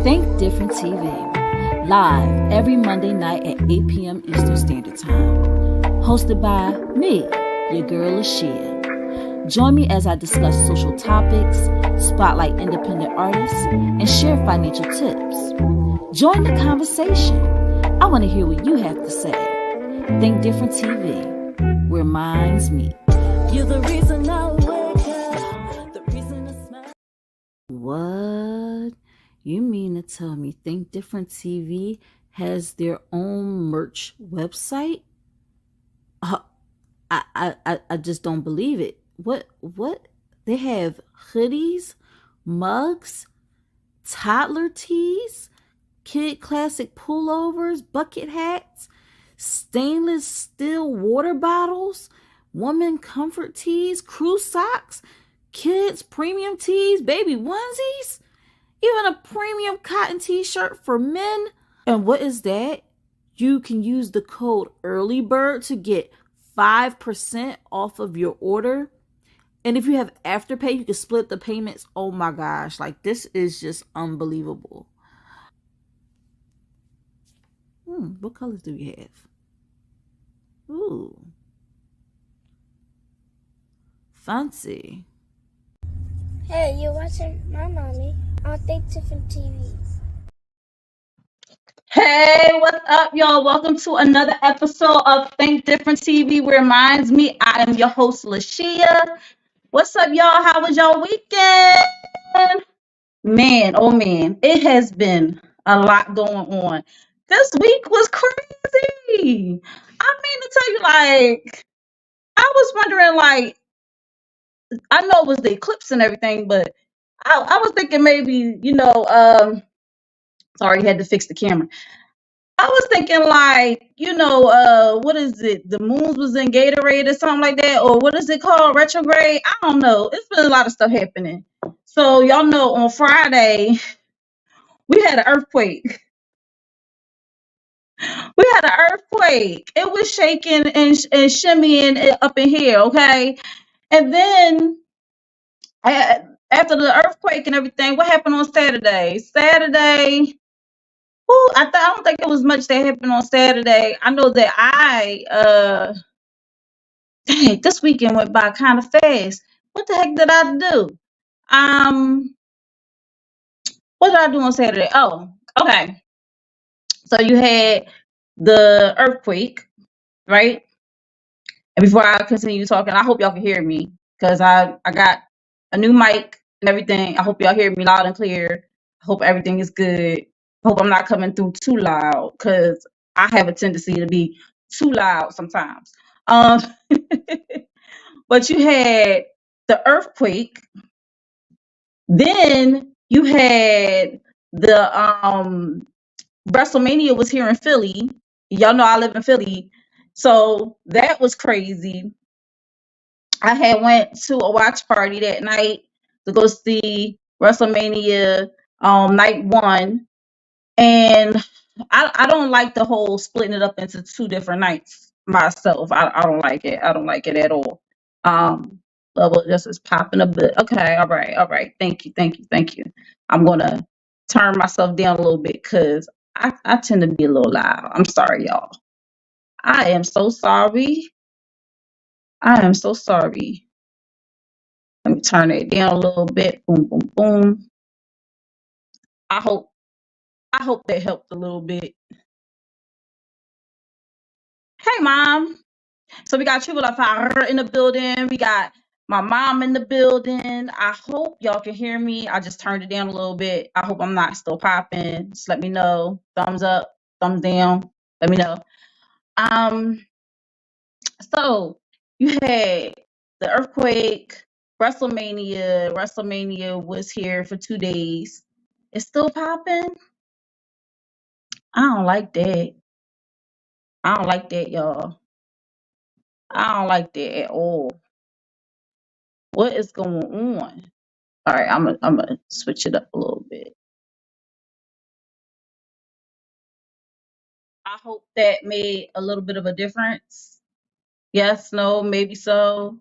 Think Different TV, live every Monday night at 8 p.m. Eastern Standard Time. Hosted by me, your girl LaShia. Join me as I discuss social topics, spotlight independent artists, and share financial tips. Join the conversation. I want to hear what you have to say. Think Different TV, where minds meet. You're the reason I wake up, the reason I smile. What? You mean to tell me Think Different TV has their own merch website? I just don't believe it. What? They have hoodies, mugs, toddler tees, kid classic pullovers, bucket hats, stainless steel water bottles, woman comfort tees, crew socks, kids premium tees, baby onesies, even a premium cotton t-shirt for men. And what is that? You can use the code EARLYBIRD to get 5% off of your order. And if you have Afterpay, you can split the payments. Oh my gosh, like this is just unbelievable. What colors do we have? Ooh. Fancy. Hey, you're watching my mommy on Think Different TV. Hey, what's up, y'all? Welcome to another episode of Think Different TV, where minds meet. I am your host, LaShia. What's up, y'all? How was y'all weekend? Man, oh man, it has been a lot going on. This week was crazy. I mean to tell you, like, I was wondering, like, I know it was the eclipse and everything, but I was thinking maybe, sorry, had to fix the camera. I was thinking like, what is it? The moons was in Gatorade or something like that, or what is it called? Retrograde? I don't know. It's been a lot of stuff happening. So y'all know on Friday we had an earthquake. We had an earthquake. It was shaking and shimmying up in here, okay? And then after the earthquake and everything, what happened on Saturday? I don't think it was much that happened on Saturday. I know that dang, this weekend went by kind of fast. What the heck did I do? What did I do on Saturday? Oh, okay. So you had the earthquake, right? And before I continue talking, I hope y'all can hear me because I got a new mic and everything. I hope y'all hear me loud and clear. I hope everything is good. I hope I'm not coming through too loud because I have a tendency to be too loud sometimes. Um, but you had the earthquake, then you had the WrestleMania was here in Philly. Y'all know I live in Philly. So that was crazy. I had went to a watch party that night to go see WrestleMania night one. And I don't like the whole splitting it up into two different nights myself. I don't like it. I don't like it at all. Level just is popping a bit. Okay, all right. Thank you. I'm gonna turn myself down a little bit because I tend to be a little loud. I'm sorry, y'all. I am so sorry. I am so sorry. Let me turn it down a little bit. Boom, boom, boom. I hope that helped a little bit. Hey, mom. So we got Triple Fire in the building. We got my mom in the building. I hope y'all can hear me. I just turned it down a little bit. I hope I'm not still popping. Just let me know. Thumbs up, thumbs down. Let me know. So you had the earthquake, WrestleMania. WrestleMania was here for 2 days. It's still popping. I don't like that. I don't like that, y'all. I don't like that at all. What is going on? All right, I'm gonna switch it up a little bit. I hope that made a little bit of a difference. Yes, no, maybe so.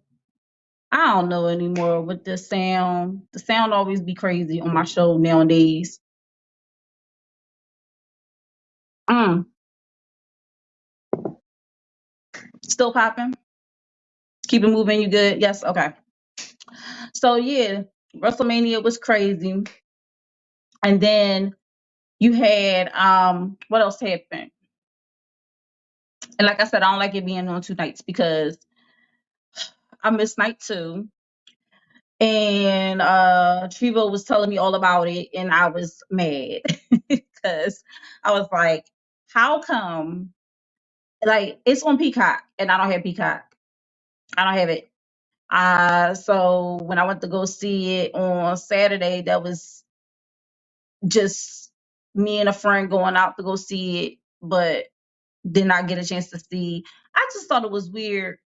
I don't know anymore with the sound. The sound always be crazy on my show nowadays. Mm. Still popping? Keep it moving. You good? Yes. Okay. So yeah, WrestleMania was crazy, and then you had what else happened? And like I said, I don't like it being on 2 nights because I missed night 2. And Trevo was telling me all about it, and I was mad because I was like, how come, like, it's on Peacock and I don't have Peacock. I don't have it. So when I went to go see it on Saturday, that was just me and a friend going out to go see it, but did not get a chance to see. I just thought it was weird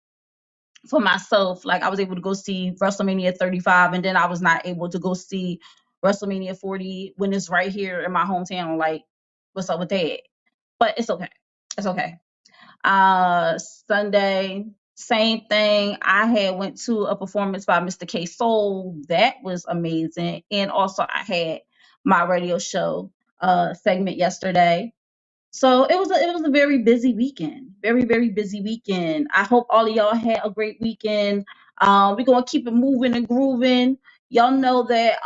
for myself. Like, I was able to go see WrestleMania 35, and then I was not able to go see WrestleMania 40 when it's right here in my hometown. Like, what's up with that? But it's okay. It's okay. Sunday, same thing. I had went to a performance by Mr. K Soul. That was amazing. And also I had my radio show segment yesterday. So it was a very busy weekend. Very, very busy weekend. I hope all of y'all had a great weekend. We're gonna keep it moving and grooving. Y'all know that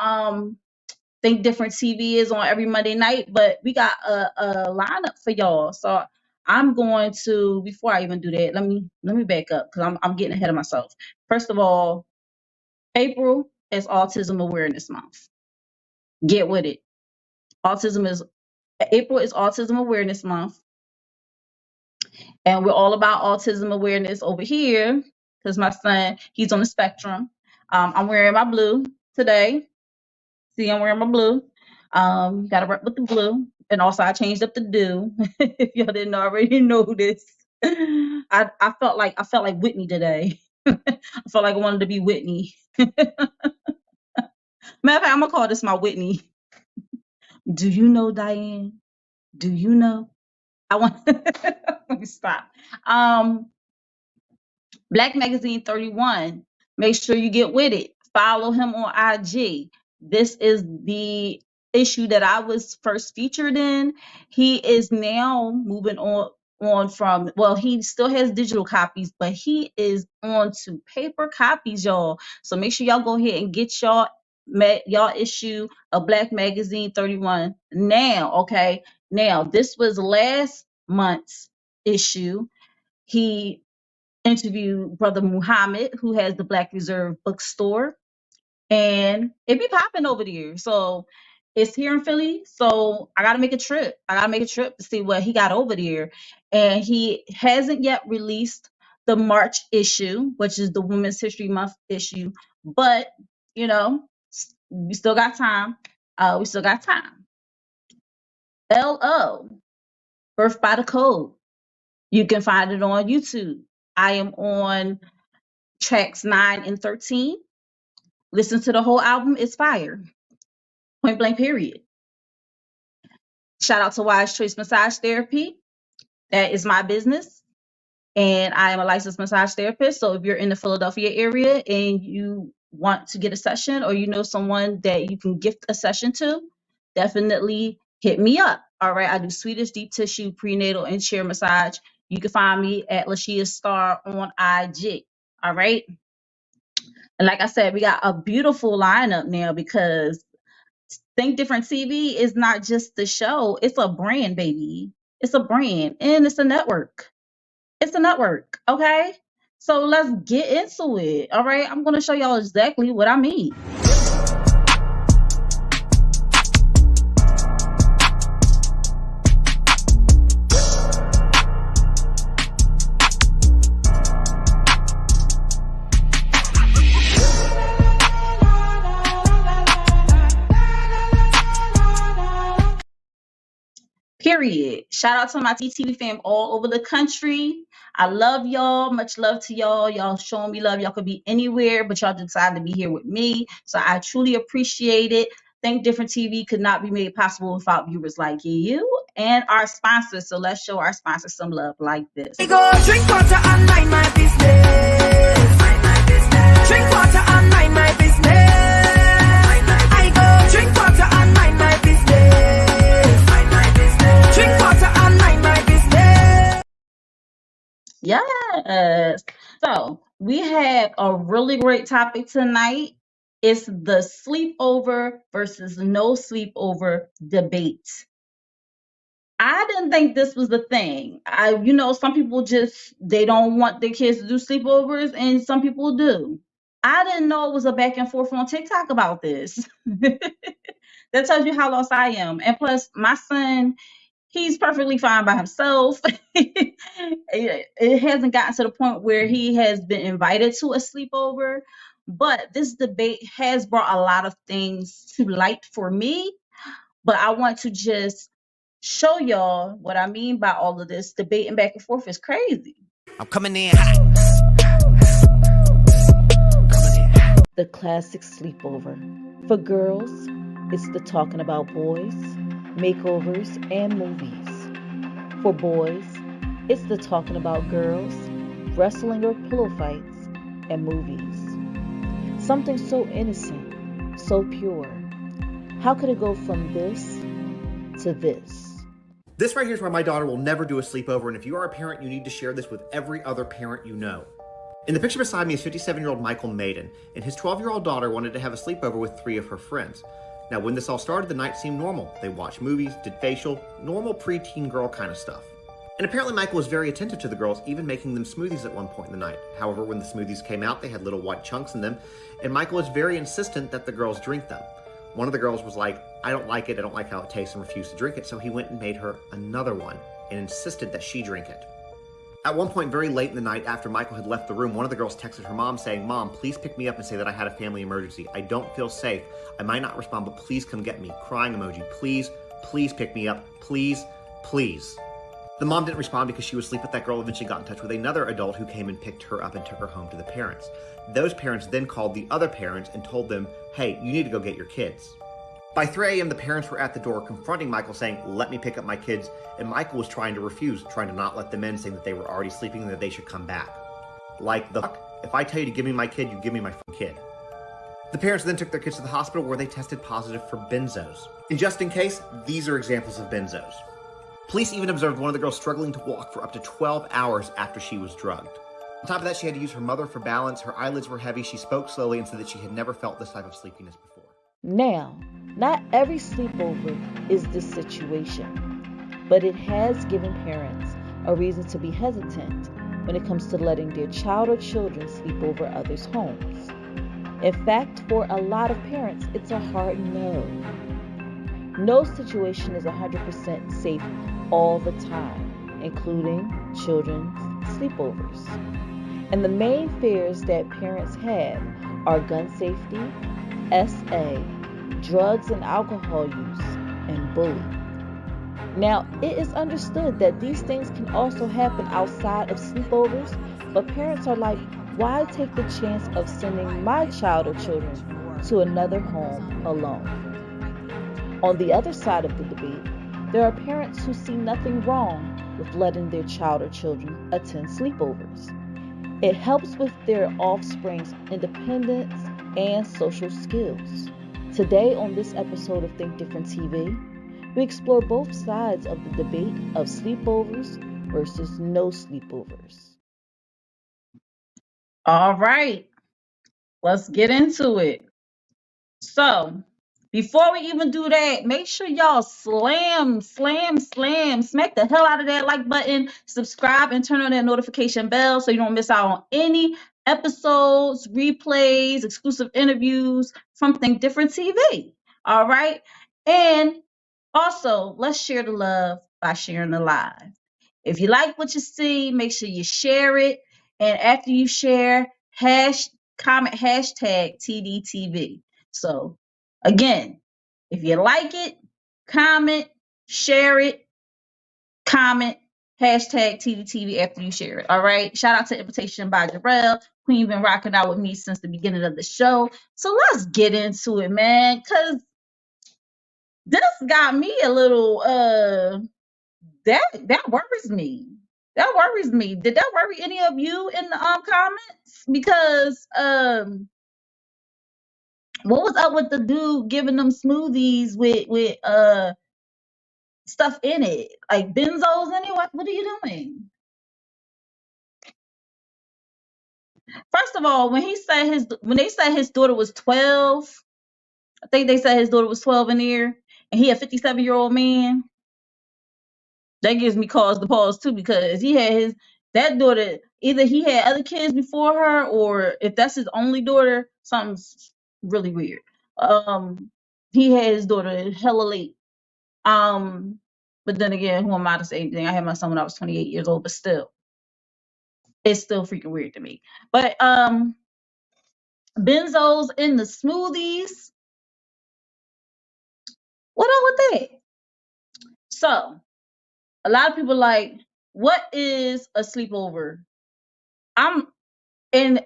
Think Different TV is on every Monday night, but we got a lineup for y'all. So I'm going to, before I even do that, let me back up because I'm getting ahead of myself. First of all, April is Autism Awareness Month. Get with it. April is Autism Awareness Month. And we're all about autism awareness over here because my son, he's on the spectrum. I'm wearing my blue today. See, I'm wearing my blue. Gotta rep with the blue. And also I changed up the do. If y'all didn't already know this. I felt like Whitney today. I felt like I wanted to be Whitney. Matter of fact, I'm gonna call this my Whitney. Do you know, Diane? Do you know? I want let me stop. Black Magazine 31. Make sure you get with it. Follow him on IG. This is the issue that I was first featured in. He is now moving on from, well, he still has digital copies, but he is on to paper copies, y'all. So make sure y'all go ahead and get y'all issue of Black Magazine 31 now, okay? Now, this was last month's issue. He interviewed Brother Muhammad, who has the Black Reserve bookstore, and it be popping over there. So it's here in Philly. So I gotta make a trip. To see what he got over there. And he hasn't yet released the March issue, which is the Women's History Month issue. But you know, we still got time. LO, Birth by the Code. You can find it on YouTube. I am on tracks 9 and 13. Listen to the whole album. It's fire. Point blank, period. Shout out to Wise Choice Massage Therapy. That is my business. And I am a licensed massage therapist. So if you're in the Philadelphia area and you want to get a session, or you know someone that you can gift a session to, definitely hit me up. All right. I do Swedish deep tissue, prenatal, and chair massage. You can find me at LaShia Star on IG. All right. And like I said, we got a beautiful lineup now because Think Different TV is not just the show. It's a brand, baby. It's a brand and it's a network. It's a network. Okay. So let's get into it. All right. I'm going to show y'all exactly what I mean. Period. Shout out to my Tdtv fam all over the country. I love y'all. Much love to y'all. Y'all showing me love. Y'all could be anywhere, but y'all decided to be here with me. So I truly appreciate it. Think Different TV could not be made possible without viewers like you and our sponsors. So let's show our sponsors some love like this. Go drink water and mind my business. Mind my business. Drink water and mind my business. I go drink water and mind my business. Drink water and mind Yes. So we have a really great topic tonight. It's the sleepover versus no sleepover debate. I didn't think this was the thing. Some people just they don't want their kids to do sleepovers, and some people do. I didn't know it was a back and forth on TikTok about this. That tells you how lost I am. And plus, my son, he's perfectly fine by himself. It hasn't gotten to the point where he has been invited to a sleepover, but this debate has brought a lot of things to light for me. But I want to just show y'all what I mean by all of this debating back and forth is crazy. I'm coming in hot. The classic sleepover. For girls, it's the talking about boys, makeovers, and movies. For boys, it's the talking about girls, wrestling or pillow fights, and movies. Something so innocent, so pure. How could it go from this to this? This right here is why my daughter will never do a sleepover, and if you are a parent, you need to share this with every other parent you know. In the picture beside me is 57-year-old Michael Maiden, and his 12-year-old daughter wanted to have a sleepover with 3 of her friends. Now, when this all started, the night seemed normal. They watched movies, did facial, normal preteen girl kind of stuff. And apparently Michael was very attentive to the girls, even making them smoothies at one point in the night. However, when the smoothies came out, they had little white chunks in them, and Michael was very insistent that the girls drink them. One of the girls was like, I don't like it, I don't like how it tastes, and refused to drink it, so he went and made her another one, and insisted that she drink it. At one point, very late in the night, after Michael had left the room, one of the girls texted her mom saying, Mom, please pick me up and say that I had a family emergency. I don't feel safe. I might not respond, but please come get me. Crying emoji. Please, please pick me up. Please, please. The mom didn't respond because she was asleep, but that girl eventually got in touch with another adult who came and picked her up and took her home to the parents. Those parents then called the other parents and told them, hey, you need to go get your kids. By 3 a.m., the parents were at the door confronting Michael saying, let me pick up my kids, and Michael was trying to refuse, trying to not let them in, saying that they were already sleeping and that they should come back. Like the fuck? If I tell you to give me my kid, you give me my kid. The parents then took their kids to the hospital where they tested positive for benzos. And just in case, these are examples of benzos. Police even observed one of the girls struggling to walk for up to 12 hours after she was drugged. On top of that, she had to use her mother for balance, her eyelids were heavy, she spoke slowly, and said that she had never felt this type of sleepiness before. Now, not every sleepover is this situation, but it has given parents a reason to be hesitant when it comes to letting their child or children sleep over others' homes. In fact, for a lot of parents, it's a hard no. No situation is 100% safe all the time, including children's sleepovers. And the main fears that parents have are gun safety, SA, drugs and alcohol use, and bullying. Now, it is understood that these things can also happen outside of sleepovers, but parents are like, why take the chance of sending my child or children to another home alone? On the other side of the debate, there are parents who see nothing wrong with letting their child or children attend sleepovers. It helps with their offspring's independence and social skills. Today on this episode of Think Different TV, we explore both sides of the debate of sleepovers versus no sleepovers. All right, let's get into it. So, before we even do that, make sure y'all smack the hell out of that like button, subscribe, and turn on that notification bell so you don't miss out on any episodes, replays, exclusive interviews from Think Different TV. All right. And also, let's share the love by sharing the live. If you like what you see, make sure you share it. And after you share, comment hashtag Tdtv. So again, if you like it, comment, share it, comment, hashtag Tdtv after you share it. All right. Shout out to Invitation by Jarrell. Queen been rocking out with me since the beginning of the show. So let's get into it, man. Cause this got me a little that worries me. That worries me. Did that worry any of you in the comments? Because what was up with the dude giving them smoothies with stuff in it, like benzos in it? What are you doing? First of all, when they said his daughter was 12, I think they said his daughter was 12 in there, and he a 57-year-old man. That gives me cause to pause too, because he had that daughter. Either he had other kids before her, or if that's his only daughter, something's really weird. He had his daughter hella late. But then again, who am I to say anything? I had my son when I was 28 years old, but still, it's still freaking weird to me. But benzos in the smoothies. What up with that? So a lot of people like, what is a sleepover? And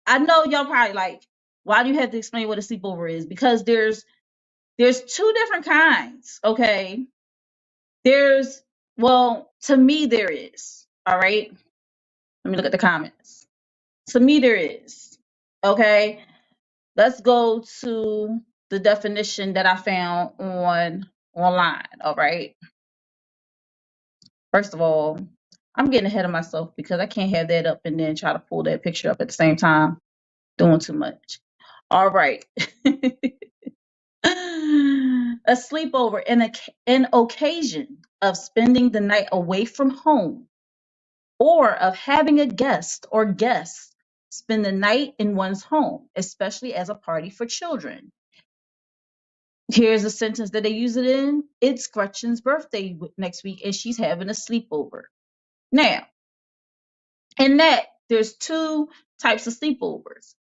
I know y'all probably like, why do you have to explain what a sleepover is? Because there's two different kinds, okay? To me there is. All right. Let me look at the comments. To me there is. Okay. Let's go to the definition that I found online. All right. First of all, I'm getting ahead of myself because I can't have that up and then try to pull that picture up at the same time. Doing too much. All right. A sleepover, an occasion of spending the night away from home, or of having a guest or guests spend the night in one's home, especially as a party for children. Here's a sentence that they use it in. It's Gretchen's birthday next week, and she's having a sleepover. Now, in that, there's two types of sleepovers.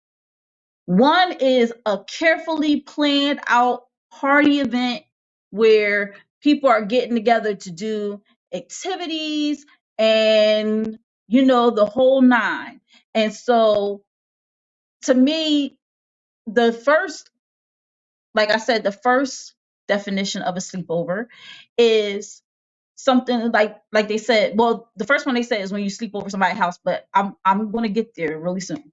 One is a carefully planned out party event where people are getting together to do activities and, the whole nine. And so to me, like I said, the first definition of a sleepover is something like they said. Well, the first one they said is when you sleep over somebody's house, but I'm going to get there really soon.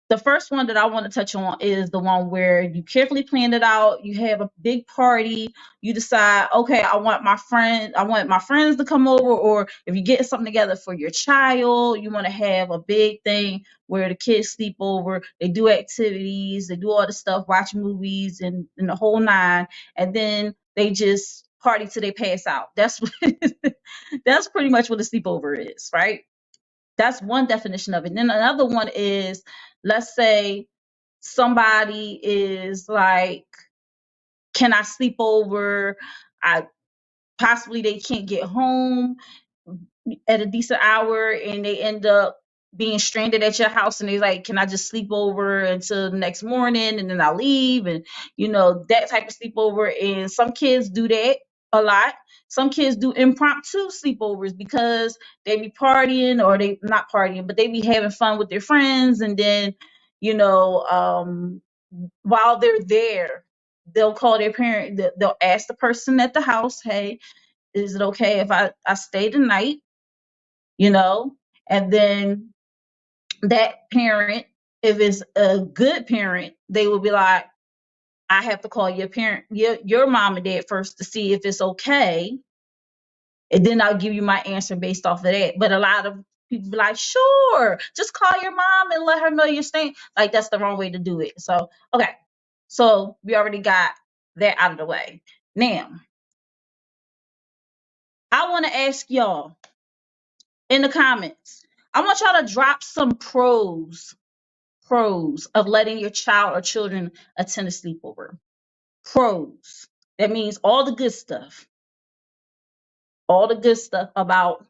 The first one that I want to touch on is the one where you carefully plan it out. You have a big party. You decide, okay, I want my friends to come over, or if you're getting something together for your child, you want to have a big thing where the kids sleep over. They do activities, they do all the stuff, watch movies, and the whole nine, and then they just party till they pass out. That's that's pretty much what a sleepover is, right? That's one definition of it. And then another one is, let's say somebody is like, can I sleep over? Possibly they can't get home at a decent hour and they end up being stranded at your house, and they're like, can I just sleep over until the next morning and then I'll leave? And that type of sleepover. And some kids do that a lot. Some kids do impromptu sleepovers because they be partying, or they not partying, but they be having fun with their friends. And then, while they're there, they'll call their parent, they'll ask the person at the house, hey, is it okay if I stay the night? And then that parent, if it's a good parent, they will be like, I have to call your parent, your mom and dad first to see if it's okay. And then I'll give you my answer based off of that. But a lot of people be like, sure, just call your mom and let her know you're staying. Like, that's the wrong way to do it. So, okay. So we already got that out of the way. Now, I want to ask y'all in the comments, I want y'all to drop some pros of letting your child or children attend a sleepover. Pros. That means all the good stuff. All the good stuff about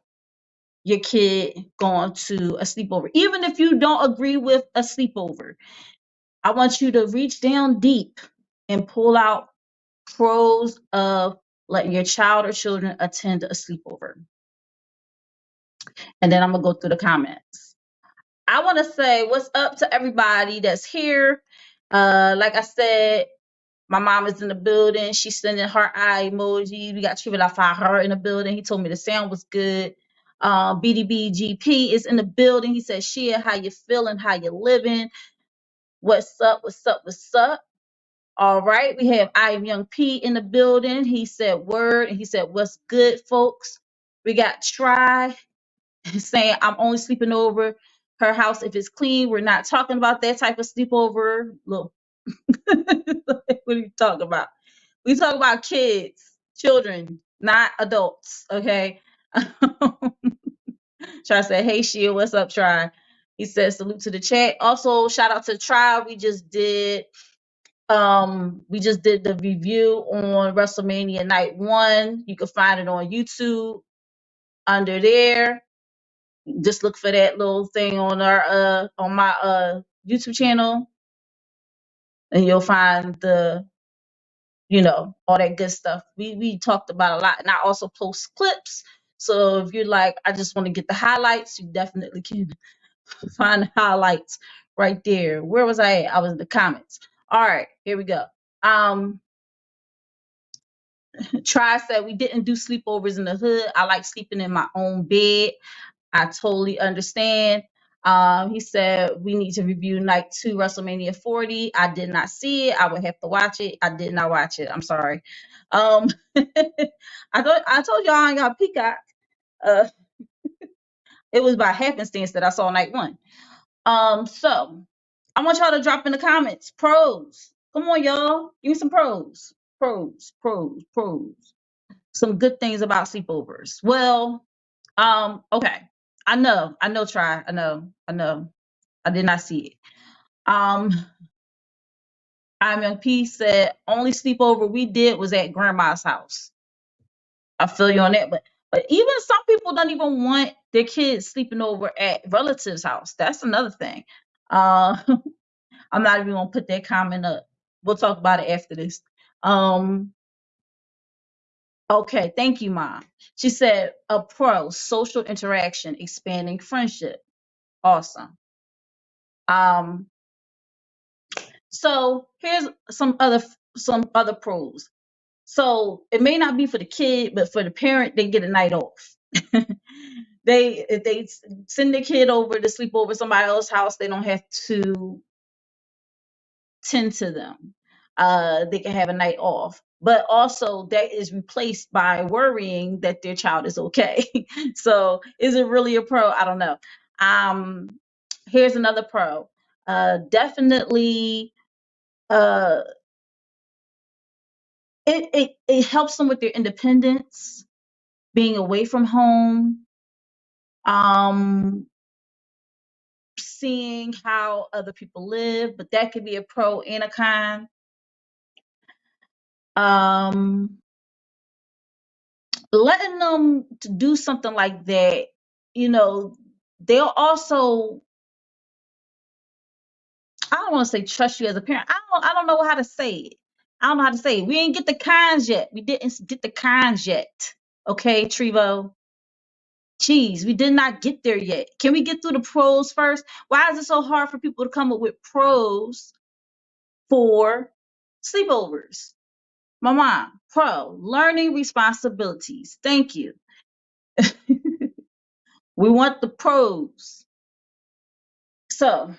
your kid going to a sleepover. Even if you don't agree with a sleepover, I want you to reach down deep and pull out pros of letting your child or children attend a sleepover. And then I'm going to go through the comments. I want to say what's up to everybody that's here. Like I said, my mom is in the building. She's sending heart eye emoji. We got Triple Fire in the building. He told me the sound was good. BDBGP is in the building. He said, Shia, how you feeling? How you living? What's up? What's up? What's up? All right. We have I Am Young P in the building. He said word. And he said, what's good, folks? We got Try saying, I'm only sleeping over her house if it's clean. We're not talking about that type of sleepover. Look, what are you talking about? We talk about kids, children, not adults. Okay. Try said, "Hey, Shia, what's up, Try?" He says, "Salute to the chat." Also, shout out to Try. We just did the review on WrestleMania Night 1. You can find it on YouTube under there. Just look for that little thing on our on my YouTube channel, and you'll find the all that good stuff. We talked about a lot, and I also post clips. So if you're like, I just want to get the highlights, you definitely can find the highlights right there. Where was I at? I was in the comments. All right, here we go. Try said we didn't do sleepovers in the hood. I like sleeping in my own bed. I totally understand. He said we need to review night 2 WrestleMania 40. I did not see it. I would have to watch it. I did not watch it. I'm sorry. I told y'all I ain't got Peacock. Uh, it was by happenstance that I saw night 1. So I want y'all to drop in the comments pros. Come on, y'all. Give me some pros. Pros. Some good things about sleepovers. Well, okay. I know, Try. I know. I did not see it. I'm Young P said only sleepover we did was at grandma's house. I feel you on that, but even some people don't even want their kids sleeping over at relatives' house. That's another thing. Uh, I'm not even gonna put that comment up. We'll talk about it after this. Okay, thank you, Mom. She said a pro, social interaction, expanding friendship. Awesome. So here's some other pros. So it may not be for the kid, but for the parent, they get a night off. If they send their kid over to sleep over somebody else's house, they don't have to tend to them. They can have a night off. But also that is replaced by worrying that their child is okay. So is it really a pro? I don't know. Here's another pro. Definitely uh it helps them with their independence, being away from home, um seeing how other people live, but that could be a pro and a con. um Letting them to do something like that, they'll also, I don't want to say trust you as a parent. I don't know how to say it. I don't know how to say it. We ain't get the cons yet. We didn't get the cons yet. Okay, Trevo. Jeez, we did not get there yet. Can we get through the pros first? Why is it so hard for people to come up with pros for sleepovers? My mom, pro, learning responsibilities. Thank you. We want the pros. So,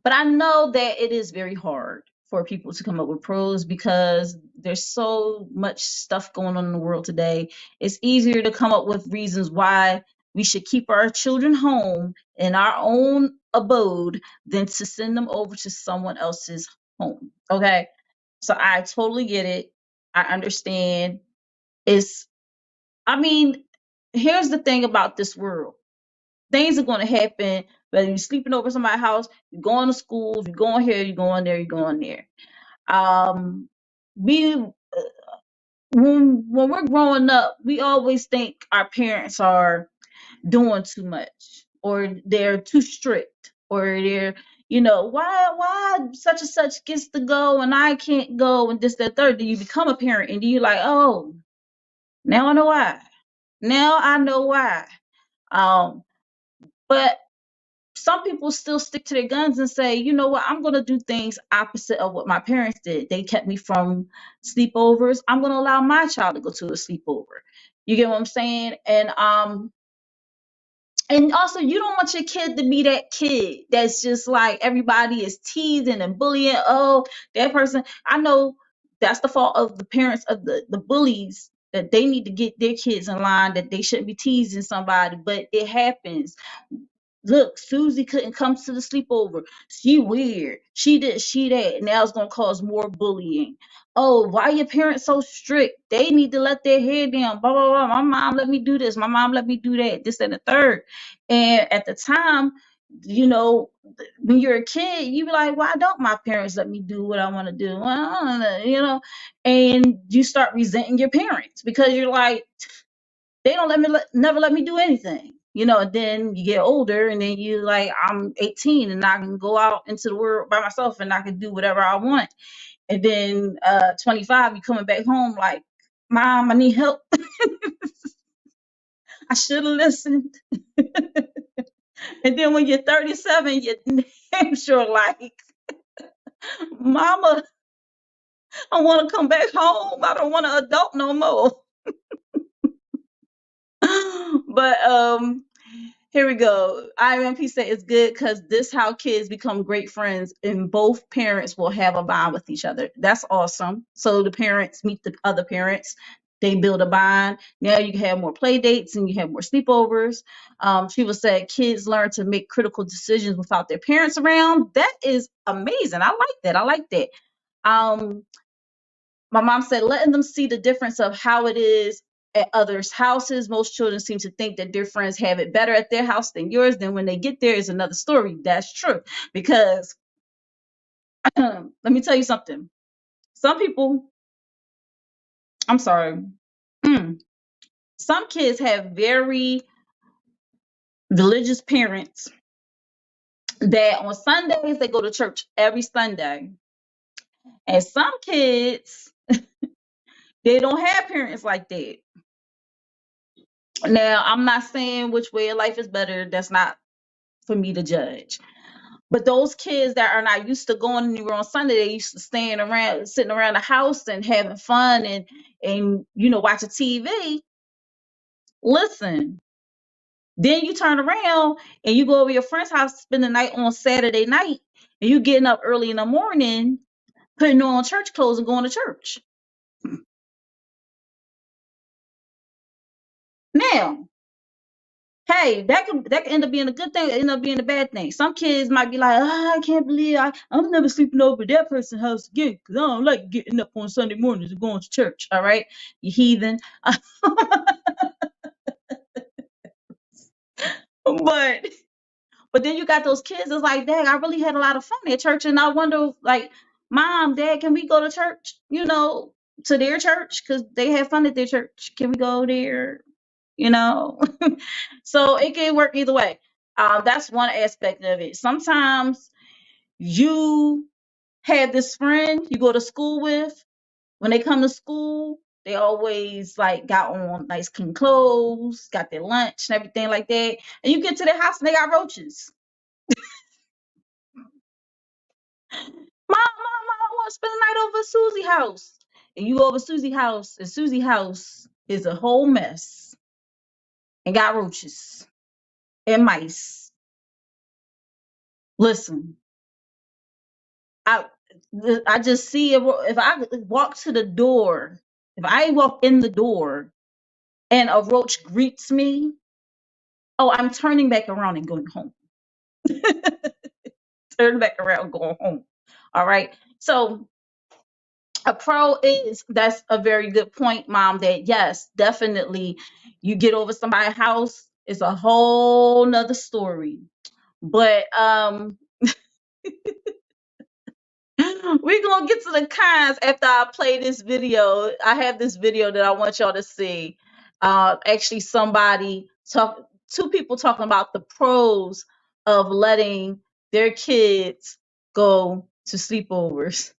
but I know that it is very hard for people to come up with pros because there's so much stuff going on in the world today. It's easier to come up with reasons why we should keep our children home in our own abode than to send them over to someone else's home. Okay. So I totally get it. I understand. It's, I mean, here's the thing about this world. Things are going to happen whether you're sleeping over somebody's house, you're going to school, you're going here, you're going there, you're going there. We when we're growing up, we always think our parents are doing too much, or they're too strict, or they're, why such and such gets to go and I can't go, and this, that, third. Then you become a parent and you like, oh, now I know why. Now I know why. But some people still stick to their guns and say, you know what, I'm going to do things opposite of what my parents did. They kept me from sleepovers. I'm going to allow my child to go to a sleepover. You get what I'm saying? And also, you don't want your kid to be that kid that's just like everybody is teasing and bullying. Oh, that person. I know that's the fault of the parents of the bullies, that they need to get their kids in line, that they shouldn't be teasing somebody, but it happens. look, Susie couldn't come to the sleepover. She weird. She did, she that. Now it's gonna cause more bullying. Oh, why your parents so strict? They need to let their hair down. Blah blah blah. My mom let me do this. My mom let me do that. This and the third. And at the time, you know, when you're a kid, you be like, why don't my parents let me do what I want to do? Well, you know, and you start resenting your parents because you're like, they don't never let me do anything. You know, and then you get older and then you like, I'm 18 and I can go out into the world by myself and I can do whatever I want. And then 25, you coming back home like, Mom, I need help. I should have listened. And then when you're 37, you're damn sure like, Mama, I want to come back home. I don't want to adult no more. But here we go. IMP said it's good because this how kids become great friends and both parents will have a bond with each other. That's awesome. So the parents meet the other parents. They build a bond. Now you can have more play dates and you have more sleepovers. She was said kids learn to make critical decisions without their parents around. That is amazing. I like that. I like that. My mom said letting them see the difference of how it is at others' houses. Most children seem to think that their friends have it better at their house than yours. Then when they get there is another story. That's true. Because let me tell you something. Some people, I'm sorry. Some kids have very religious parents that on Sundays they go to church every Sunday. And some kids, they don't have parents like that. Now, I'm not saying which way of life is better. That's not for me to judge. But those kids that are not used to going anywhere on Sunday, they used to staying around, sitting around the house and having fun and you know, watching TV. Listen, then you turn around and you go over your friend's house, spend the night on Saturday night, and you getting up early in the morning, putting on church clothes and going to church. Now, hey, that could end up being a good thing, end up being a bad thing. Some kids might be like, oh, I can't believe I'm never sleeping over at that person's house again because I don't like getting up on Sunday mornings and going to church. All right, you heathen. But then you got those kids that's like, dang, I really had a lot of fun at church, and I wonder, like, Mom, Dad, can we go to church? You know, to their church because they had fun at their church. Can we go there? You know, so it can work either way. That's one aspect of it. Sometimes you have this friend you go to school with. When they come to school, they always like got on nice clean clothes, got their lunch and everything like that. And you get to their house and they got roaches. Mom, I want to spend the night over at Susie's house. And you go over Susie's house, and Susie's house is a whole mess and got roaches and mice. Listen, I just see if I walk to the door, if I walk in the door and a roach greets me, oh, I'm turning back around and going home. Turn back around, going home. All right. So a pro is that's a very good point, Mom. That yes, definitely, you get over somebody's house, it's a whole nother story. But we're gonna get to the cons after I play this video. I have this video that I want y'all to see. Actually, two people talking about the pros of letting their kids go to sleepovers.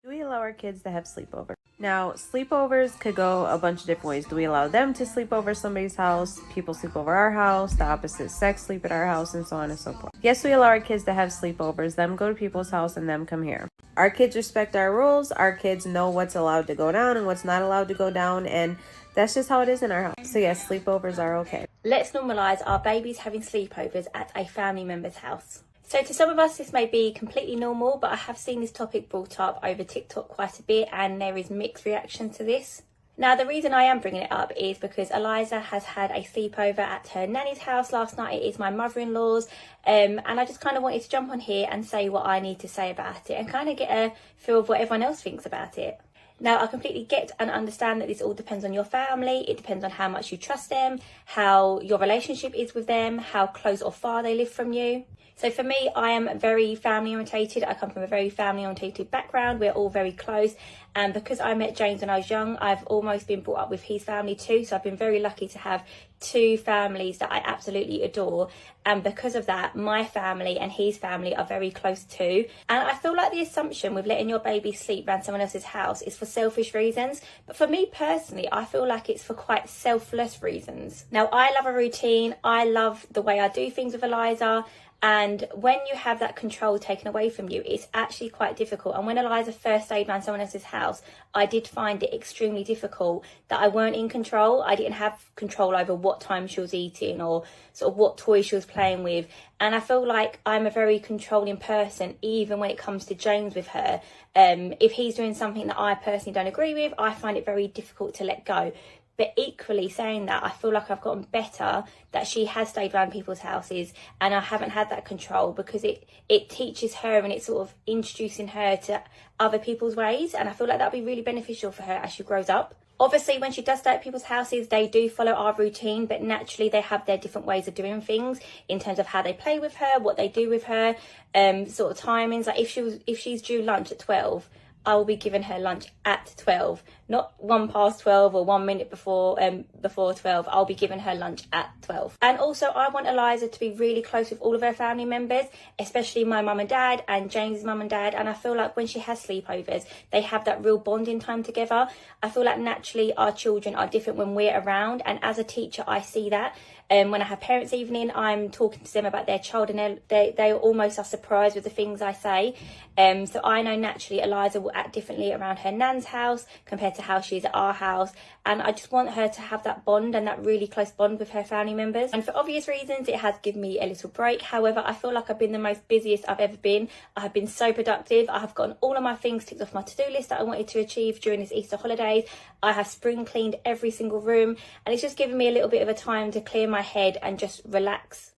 Do we allow our kids to have sleepovers? Now, sleepovers could go a bunch of different ways. Do we allow them to sleep over somebody's house? People sleep over our house, the opposite sex sleep at our house, and so on and so forth. Yes, we allow our kids to have sleepovers, them go to people's house and them come here. Our kids respect our rules. Our kids know what's allowed to go down and what's not allowed to go down, and that's just how it is in our house. So yes, sleepovers are okay. Let's normalise our babies having sleepovers at a family member's house. So to some of us this may be completely normal, but I have seen this topic brought up over TikTok quite a bit and there is mixed reaction to this. Now, the reason I am bringing it up is because Eliza has had a sleepover at her nanny's house last night. It is my mother-in-law's, and I just kind of wanted to jump on here and say what I need to say about it and kind of get a feel of what everyone else thinks about it. Now, I completely get and understand that this all depends on your family. It depends on how much you trust them, how your relationship is with them, how close or far they live from you. So for me, I am very family orientated. I come from a very family orientated background. We're all very close. And because I met James when I was young, I've almost been brought up with his family too. So I've been very lucky to have two families that I absolutely adore. And because of that, my family and his family are very close too. And I feel like the assumption with letting your baby sleep around someone else's house is for selfish reasons. But for me personally, I feel like it's for quite selfless reasons. Now, I love a routine. I love the way I do things with Eliza. And when you have that control taken away from you, it's actually quite difficult. And when Eliza first stayed around someone else's house, I did find it extremely difficult that I weren't in control. I didn't have control over what time she was eating or sort of what toy she was playing with. And I feel like I'm a very controlling person, even when it comes to James with her. If he's doing something that I personally don't agree with, I find it very difficult to let go. But equally saying that, I feel like I've gotten better that she has stayed around people's houses and I haven't had that control, because it teaches her and it's sort of introducing her to other people's ways. And I feel like that'll be really beneficial for her as she grows up. Obviously, when she does stay at people's houses, they do follow our routine, but naturally they have their different ways of doing things in terms of how they play with her, what they do with her, sort of timings. Like if she's due lunch at 12, I will be giving her lunch at 12, not 12 or 1 minute before 12. I'll be giving her lunch at 12. And also, I want Eliza to be really close with all of her family members, especially my mum and dad and James's mum and dad. And I feel like when she has sleepovers, they have that real bonding time together. I feel like naturally our children are different when we're around, and as a teacher I see that. When I have parents' evening, I'm talking to them about their child, and they almost are surprised with the things I say. So I know naturally Eliza will act differently around her nan's house compared to how she is at our house. And I just want her to have that bond and that really close bond with her family members. And for obvious reasons, it has given me a little break. However, I feel like I've been the most busiest I've ever been. I have been so productive. I have gotten all of my things ticked off my to-do list that I wanted to achieve during this Easter holidays. I have spring cleaned every single room, and it's just given me a little bit of a time to clear my head and just relax.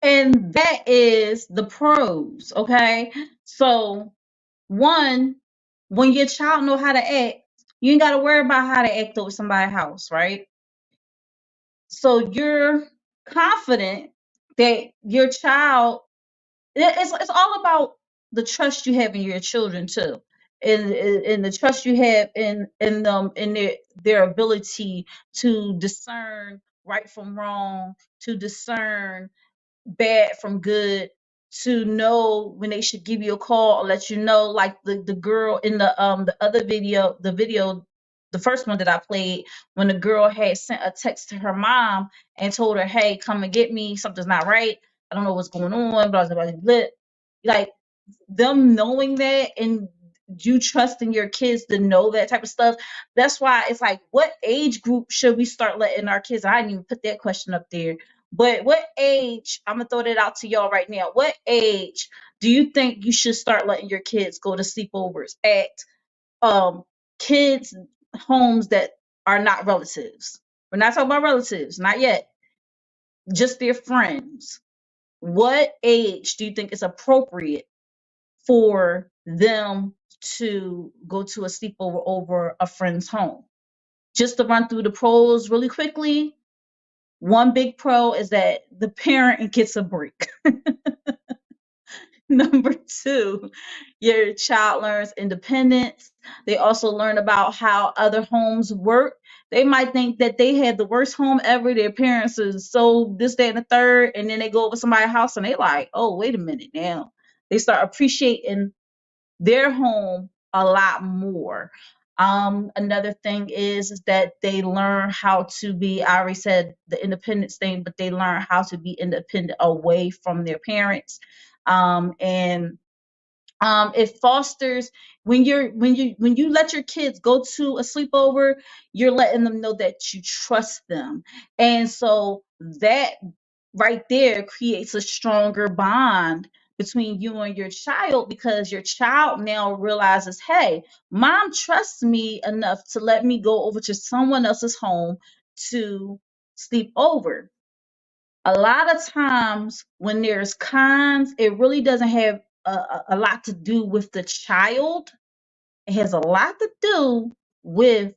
And that is the pros, okay? So, one, when your child know how to act, you ain't got to worry about how to act over somebody's house, right? So you're confident that your child, it's all about the trust you have in your children too, and the trust you have in them, in their ability to discern right from wrong, to discern bad from good, to know when they should give you a call or let you know, like the girl in the other video, the first one that I played, when the girl had sent a text to her mom and told her, hey, come and get me, something's not right, I don't know what's going on, blah blah blah blah. Like, them knowing that and you trusting your kids to know that type of stuff. That's why it's like, what age group should we start letting our kids? I didn't even put that question up there. But what age, I'm gonna throw that out to y'all right now. What age do you think you should start letting your kids go to sleepovers at kids' homes that are not relatives? We're not talking about relatives, not yet. Just their friends. What age do you think is appropriate for them to go to a sleepover over a friend's home? Just to run through the pros really quickly. One big pro is that the parent gets a break. Number two, your child learns independence. They also learn about how other homes work. They might think that they had the worst home ever. Their parents is so this, that, and the third, and then they go over somebody's house and they like, oh, wait a minute now. They start appreciating their home a lot more. Another thing is that they learn how to be, I already said the independence thing, but they learn how to be independent away from their parents. And it fosters, when you let your kids go to a sleepover, you're letting them know that you trust them. And so that right there creates a stronger bond between you and your child, because your child now realizes, hey, mom trusts me enough to let me go over to someone else's home to sleep over. A lot of times when there's cons, it really doesn't have a lot to do with the child. It has a lot to do with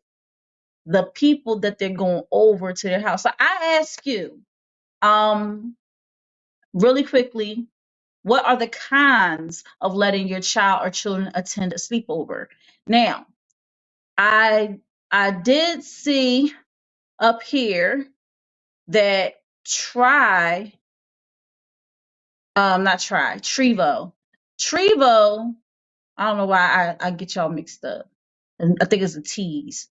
the people that they're going over to their house. So I ask you, really quickly, what are the cons of letting your child or children attend a sleepover? Now, I did see up here that Trevo. Trevo, I don't know why I get y'all mixed up. And I think it's the T's.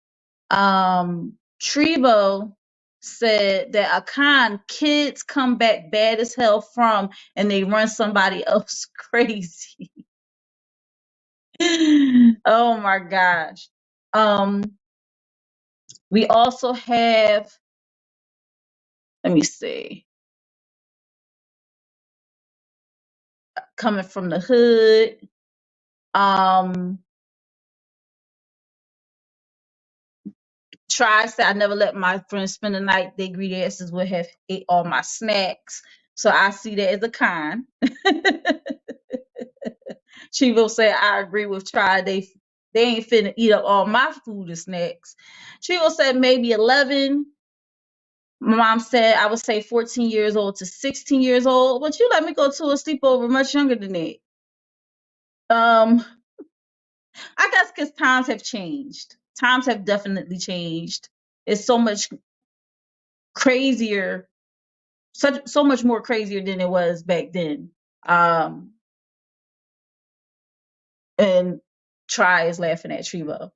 Trevo said that a con kids come back bad as hell from, and they run somebody else crazy. Oh my gosh. We also have, let me see, coming from the hood. Try said, I never let my friends spend the night. They greedy asses would have ate all my snacks. So I see that as a con. Chivo said, I agree with Try. They ain't finna eat up all my food and snacks. Chivo said maybe 11. My mom said I would say 14 years old to 16 years old, but you let me go to a sleepover much younger than that. I guess because times have changed. Times have definitely changed. It's so much crazier, so much more crazier than it was back then. And Try is laughing at Trevo.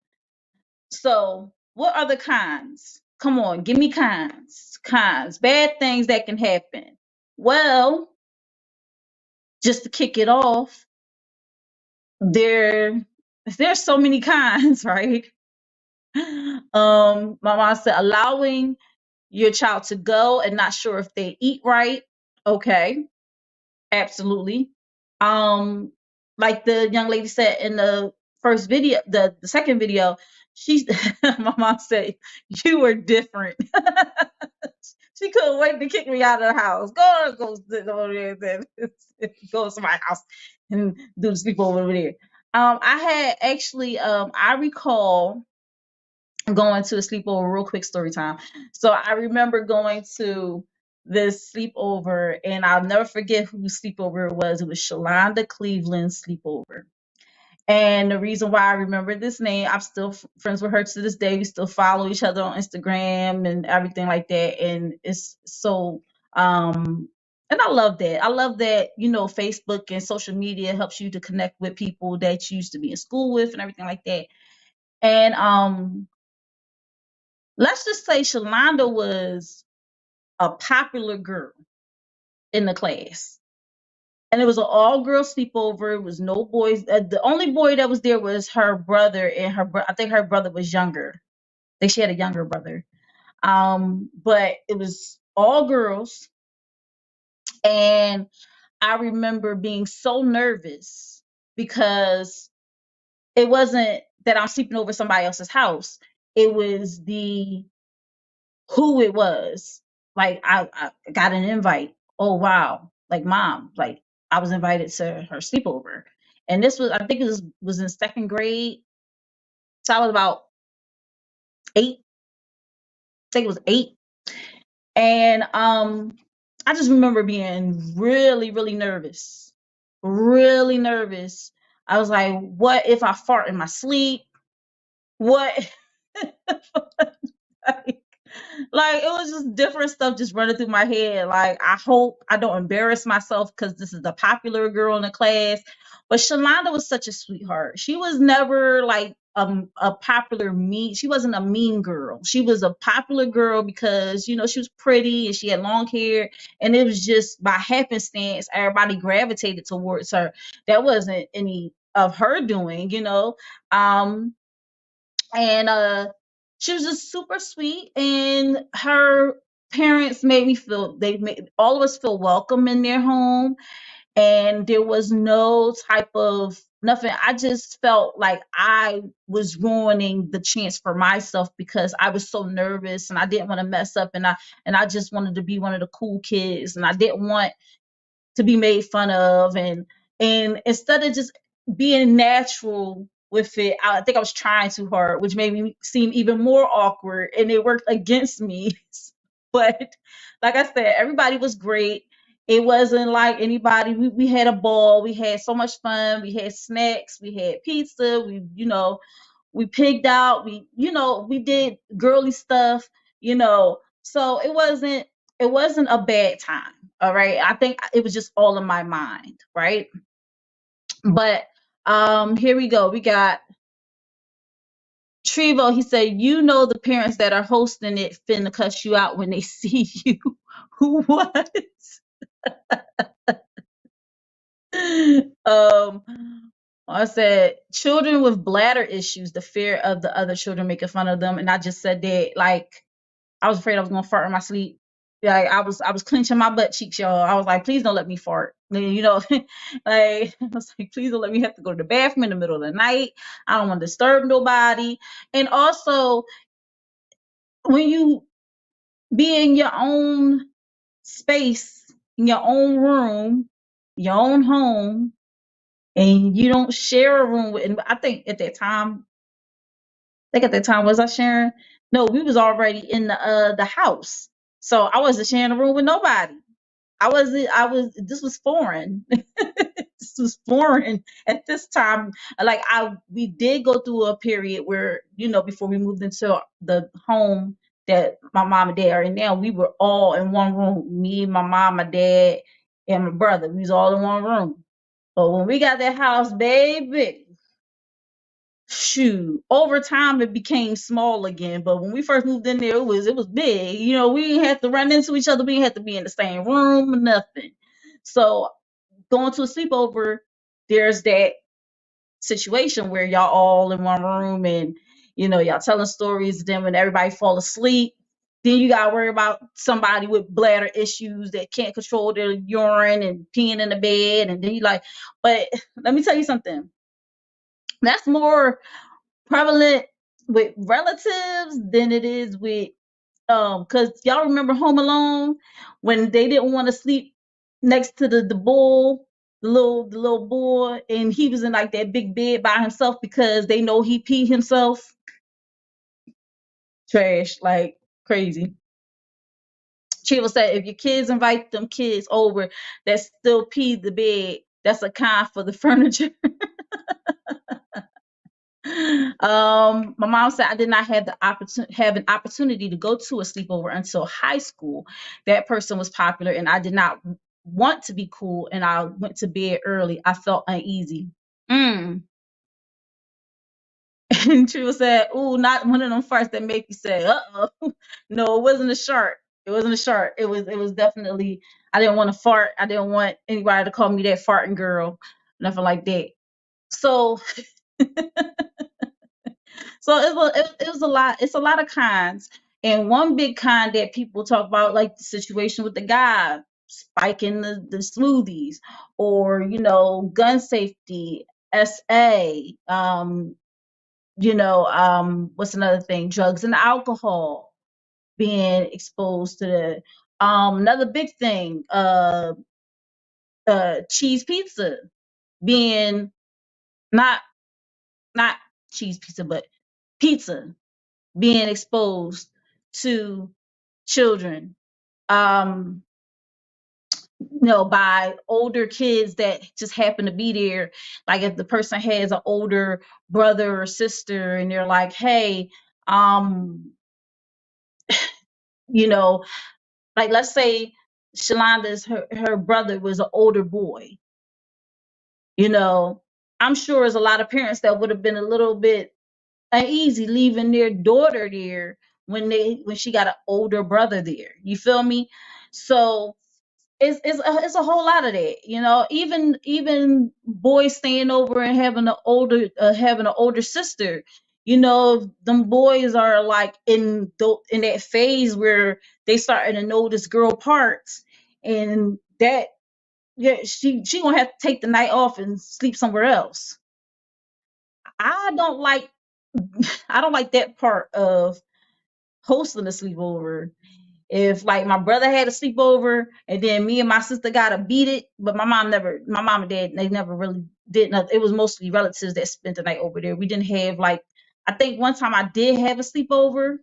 So, what are the cons? Come on, give me cons. Cons, bad things that can happen. Well, just to kick it off, there's so many cons, right? My mom said allowing your child to go and not sure if they eat right. Okay, absolutely. Like the young lady said in the first video, the second video, my mom said, you were different. She couldn't wait to kick me out of the house. Go sit over there and go to my house and do the sleepover over there. I had actually, I recall going to a sleepover, real quick story time. So I remember going to this sleepover, and I'll never forget whose sleepover it was. It was Shalonda Cleveland's sleepover. And the reason why I remember this name, I'm still friends with her to this day. We still follow each other on Instagram and everything like that. And it's so, and I love that. I love that, Facebook and social media helps you to connect with people that you used to be in school with and everything like that. And let's just say Shalonda was a popular girl in the class. And it was an all-girl sleepover. It was no boys. The only boy that was there was her brother, and I think her brother was younger. I think she had a younger brother. But it was all girls. And I remember being so nervous because it wasn't that I'm sleeping over somebody else's house. It was who it was. Like I got an invite. Oh wow. Like mom, like I was invited to her sleepover. And this was, I think it was in second grade. So I was about 8. I think it was 8. And I just remember being really, really nervous. Really nervous. I was like, what if I fart in my sleep? What like it was just different stuff just running through my head. Like, I hope I don't embarrass myself because this is the popular girl in the class. But Shalonda was such a sweetheart. She was never like a popular mean. She wasn't a mean girl. She was a popular girl because she was pretty and she had long hair, and it was just by happenstance everybody gravitated towards her. That wasn't any of her doing. And she was just super sweet, and her parents made all of us feel welcome in their home. and there was no type of nothing. I just felt like I was ruining the chance for myself because I was so nervous and I didn't want to mess up, and I just wanted to be one of the cool kids, and I didn't want to be made fun of, and instead of just being natural with it, I think I was trying too hard, which made me seem even more awkward, and it worked against me. But like I said, everybody was great. It wasn't like anybody. We had a ball. We had so much fun. We had snacks. We had pizza. We pigged out. We did girly stuff. So it wasn't a bad time. All right. I think it was just all in my mind, right? But here we go. We got Trevo. He said, the parents that are hosting it finna cuss you out when they see you. Who was? um I said children with bladder issues, the fear of the other children making fun of them. And I just said that, like, I was afraid I was gonna fart in my sleep. Like I was clenching my butt cheeks, y'all. I was like, please don't let me fart. Like I was like, please don't let me have to go to the bathroom in the middle of the night. I don't want to disturb nobody. And also, when you be in your own space, in your own room, your own home, and you don't share a room with, and I think at that time, was I sharing? No, we was already in the house. So I wasn't sharing a room with nobody. This was foreign. This was foreign at this time. Like we did go through a period where, before we moved into the home that my mom and dad are in now, we were all in one room. Me, my mom, my dad, and my brother. We was all in one room. But when we got that house, baby, shoot, over time it became small again. But when we first moved in there, it was big. We didn't have to run into each other. We didn't have to be in the same room, nothing. So going to a sleepover, there's that situation where y'all all in one room, and y'all telling stories. Then when everybody fall asleep, then you gotta worry about somebody with bladder issues that can't control their urine and peeing in the bed. And then you like, but let me tell you something. That's more prevalent with relatives than it is with because y'all remember Home Alone when they didn't want to sleep next to the bull, the little boy, and he was in like that big bed by himself because they know he peed himself. Trash, like crazy. Chiva said, if your kids invite them kids over that still pee the bed, that's a con for the furniture. My mom said I did not have an opportunity to go to a sleepover until high school. That person was popular, and I did not want to be cool, and I went to bed early. I felt uneasy. And Trua said, "Ooh, not one of them farts that make you say, uh-oh." No, it wasn't a shark. It wasn't a shark. It was definitely, I didn't want to fart. I didn't want anybody to call me that farting girl, nothing like that. So So it was a lot. It's a lot of cons, and one big con that people talk about, like the situation with the guy spiking the smoothies, or gun safety, SA, what's another thing? Drugs and alcohol being exposed to the another big thing, cheese pizza being not not cheese pizza, but pizza being exposed to children, um by older kids that just happen to be there. Like if the person has an older brother or sister and they're like, hey, you know like, let's say Shalonda's her brother was an older boy. I'm sure there's a lot of parents that would have been a little bit uneasy leaving their daughter there when she got an older brother there. You feel me? So it's a whole lot of that. Even boys staying over and having an older sister. Them boys are like in that phase where they starting to notice girl parts, and that yeah, she gonna have to take the night off and sleep somewhere else. I don't like I don't like that part of hosting a sleepover. If like my brother had a sleepover and then me and my sister gotta beat it, but my mom and dad, they never really did nothing. It was mostly relatives that spent the night over there. We didn't have like, I think one time I did have a sleepover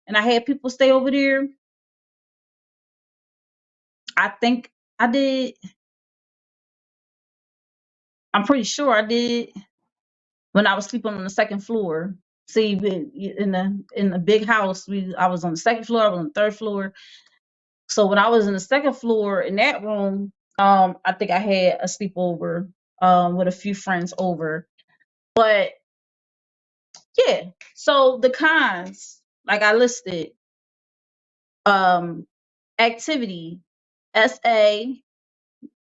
and I had people stay over there. I think I did. I'm pretty sure I did when I was sleeping on the second floor. See, in the big house, I was on the second floor, I was on the third floor. So when I was in the second floor in that room, I think I had a sleepover with a few friends over. But yeah, so the cons, like I listed, um, activity, SA,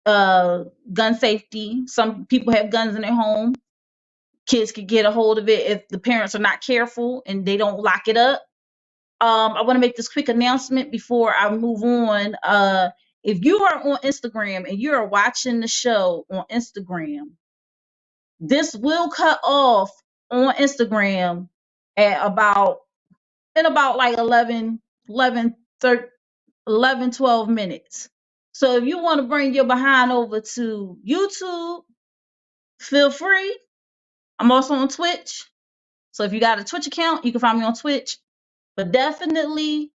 gun safety. Some people have guns in their home. Kids could get a hold of it if the parents are not careful and they don't lock it up. I want to make this quick announcement before I move on. If you are on Instagram and you are watching the show on Instagram, this will cut off on Instagram at about like 12 minutes. So if you want to bring your behind over to YouTube, feel free. I'm also on Twitch. So if you got a Twitch account, you can find me on Twitch. But definitely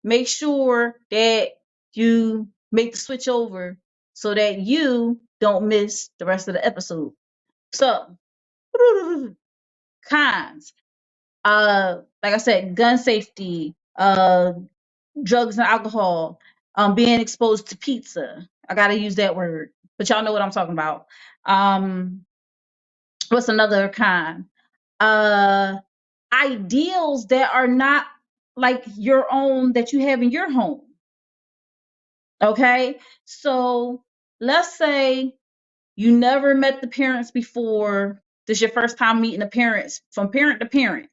make sure that you make the switch over so that you don't miss the rest of the episode. So, cons. Like I said, gun safety, drugs and alcohol, being exposed to pizza. I gotta use that word, but y'all know what I'm talking about. What's another con? Ideals that are not like your own that you have in your home. Okay, so let's say you never met the parents before. This is your first time meeting the parents from parent to parent.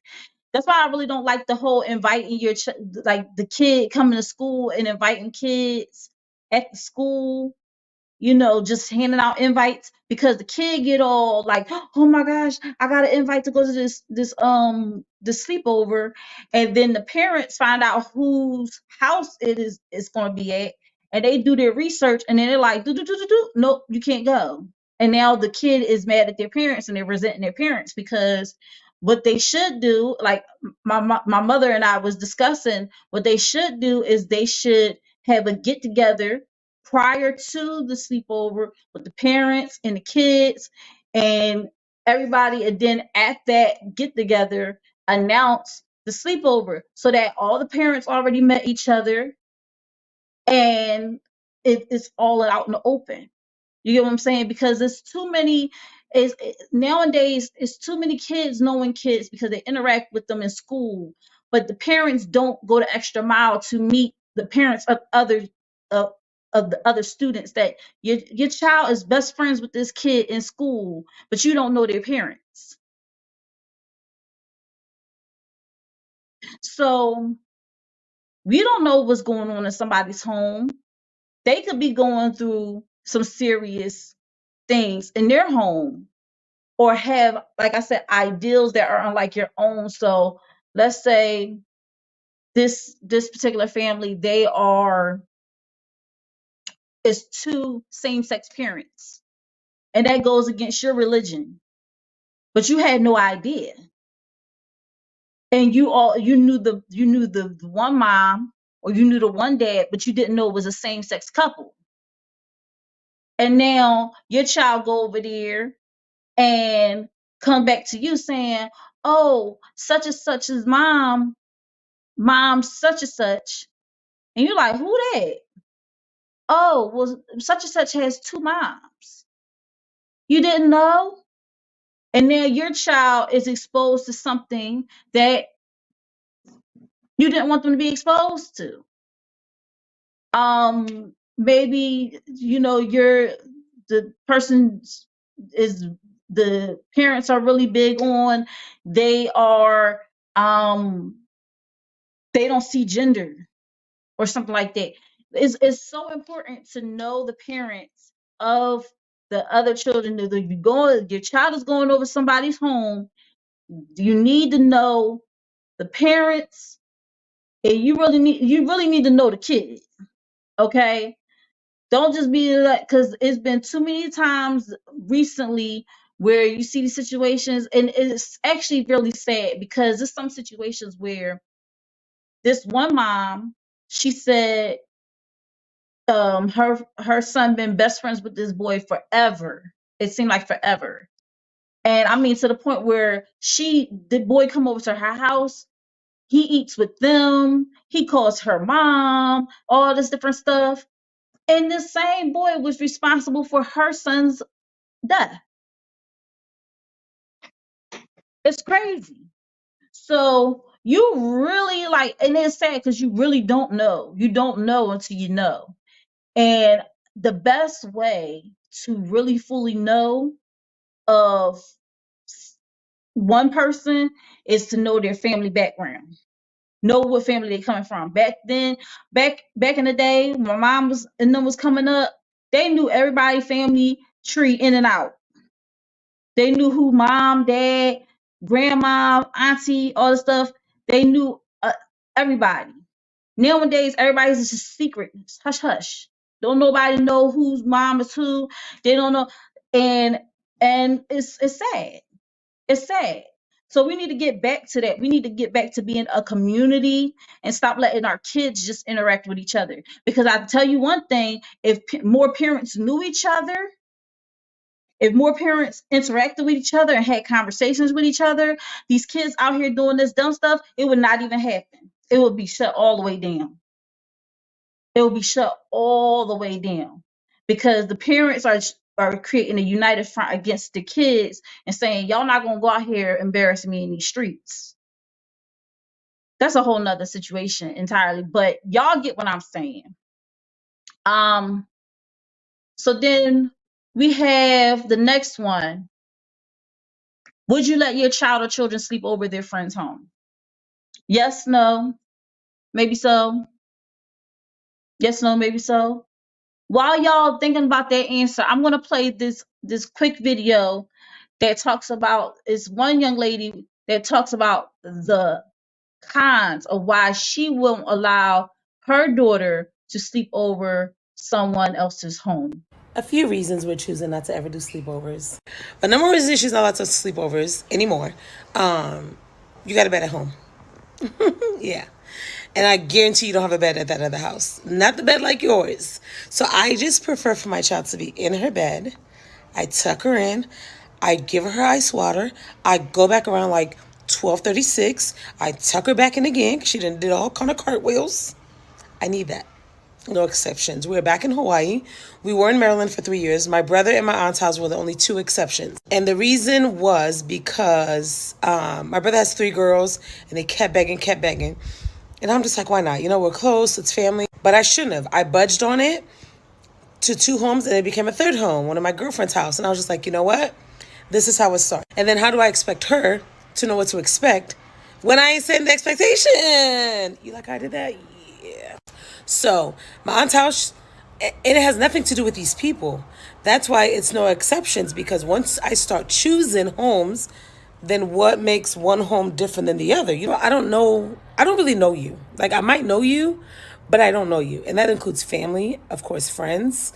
That's why I really don't like the whole inviting like the kid coming to school and inviting kids at the school, just handing out invites, because the kid get all like, oh my gosh, I got an invite to go to this sleepover, and then the parents find out whose house it's going to be at, and they do their research, and then they're like, nope, you can't go. And now the kid is mad at their parents and they're resenting their parents, because what they should do, like my mother and I was discussing, what they should do is they should have a get together prior to the sleepover with the parents and the kids and everybody, and then at that get together announce the sleepover so that all the parents already met each other and it's all out in the open. You get what I'm saying? Because it's too many. Nowadays it's too many kids knowing kids because they interact with them in school, but the parents don't go the extra mile to meet the parents of of, of the other students. That your child is best friends with this kid in school, but you don't know their parents. So we don't know what's going on in somebody's home. They could be going through some serious things in their home, or have, like I said, ideals that are unlike your own. So let's say this particular family, it's two same-sex parents, and that goes against your religion, but you had no idea. And you knew the one mom, or you knew the one dad, but you didn't know it was a same-sex couple. And now your child go over there and come back to you saying, oh, such and such is mom such and such. And you're like, who that? Oh, well, such and such has two moms. You didn't know? And now your child is exposed to something that you didn't want them to be exposed to. Maybe, the person is, the parents are really big on, they are, they don't see gender or something like that. It's so important to know the parents of the other children. If your child is going over somebody's home, you need to know the parents, and you really need to know the kid. Okay, don't just be like, because it's been too many times recently where you see these situations, and it's actually really sad because there's some situations where this one mom, she said her son been best friends with this boy forever. It seemed like forever. And I mean, to the point where the boy come over to her house, he eats with them, he calls her mom, all this different stuff. And the same boy was responsible for her son's death. It's crazy. So you really like, and it's sad because you really don't know. You don't know until you know. And the best way to really fully know of one person is to know their family background. Know what family they're coming from. Back in the day, when my mom was coming up, they knew everybody's family tree in and out. They knew who mom, dad, grandma, auntie, all the stuff. They knew everybody. Nowadays, everybody's just secret. It's hush hush. Don't nobody know whose mom is who. They don't know, and it's sad. It's sad. So we need to get back to that. We need to get back to being a community and stop letting our kids just interact with each other. Because I tell you one thing: if more parents knew each other, if more parents interacted with each other and had conversations with each other, these kids out here doing this dumb stuff, it would not even happen. It would be shut all the way down. It will be shut all the way down because the parents are creating a united front against the kids and saying, y'all not gonna go out here embarrassing me in these streets. That's a whole nother situation entirely, but y'all get what I'm saying. So then we have the next one. Would you let your child or children sleep over their friend's home? Yes, no, maybe so. Yes, no, maybe so. While y'all thinking about that answer, I'm gonna play this quick video that talks about, it's one young lady that talks about the cons of why she won't allow her daughter to sleep over someone else's home. A few reasons we're choosing not to ever do sleepovers. But number one reason she's not allowed to sleepovers anymore. You got a bed at home. Yeah. And I guarantee you don't have a bed at that other house. Not the bed like yours. So I just prefer for my child to be in her bed. I tuck her in. I give her ice water. I go back around like 12:36. I tuck her back in again because she did all kind of cartwheels. I need that. No exceptions. We're back in Hawaii. We were in Maryland for 3 years. My brother and my aunt's house were the only two exceptions. And the reason was because my brother has 3 girls and they kept begging. And I'm just like, why not? You know, we're close, it's family. But I shouldn't have. I budged on it to 2 homes and it became a 3rd home, one of my girlfriend's house. And I was just like, you know what? This is how it starts. And then how do I expect her to know what to expect when I ain't setting the expectation? You like I did that? Yeah. So my aunt's house, and it has nothing to do with these people. That's why it's no exceptions, because once I start choosing homes, then what makes one home different than the other? You know, I don't really know you. Like, I might know you, but I don't know you. And that includes family, of course, friends,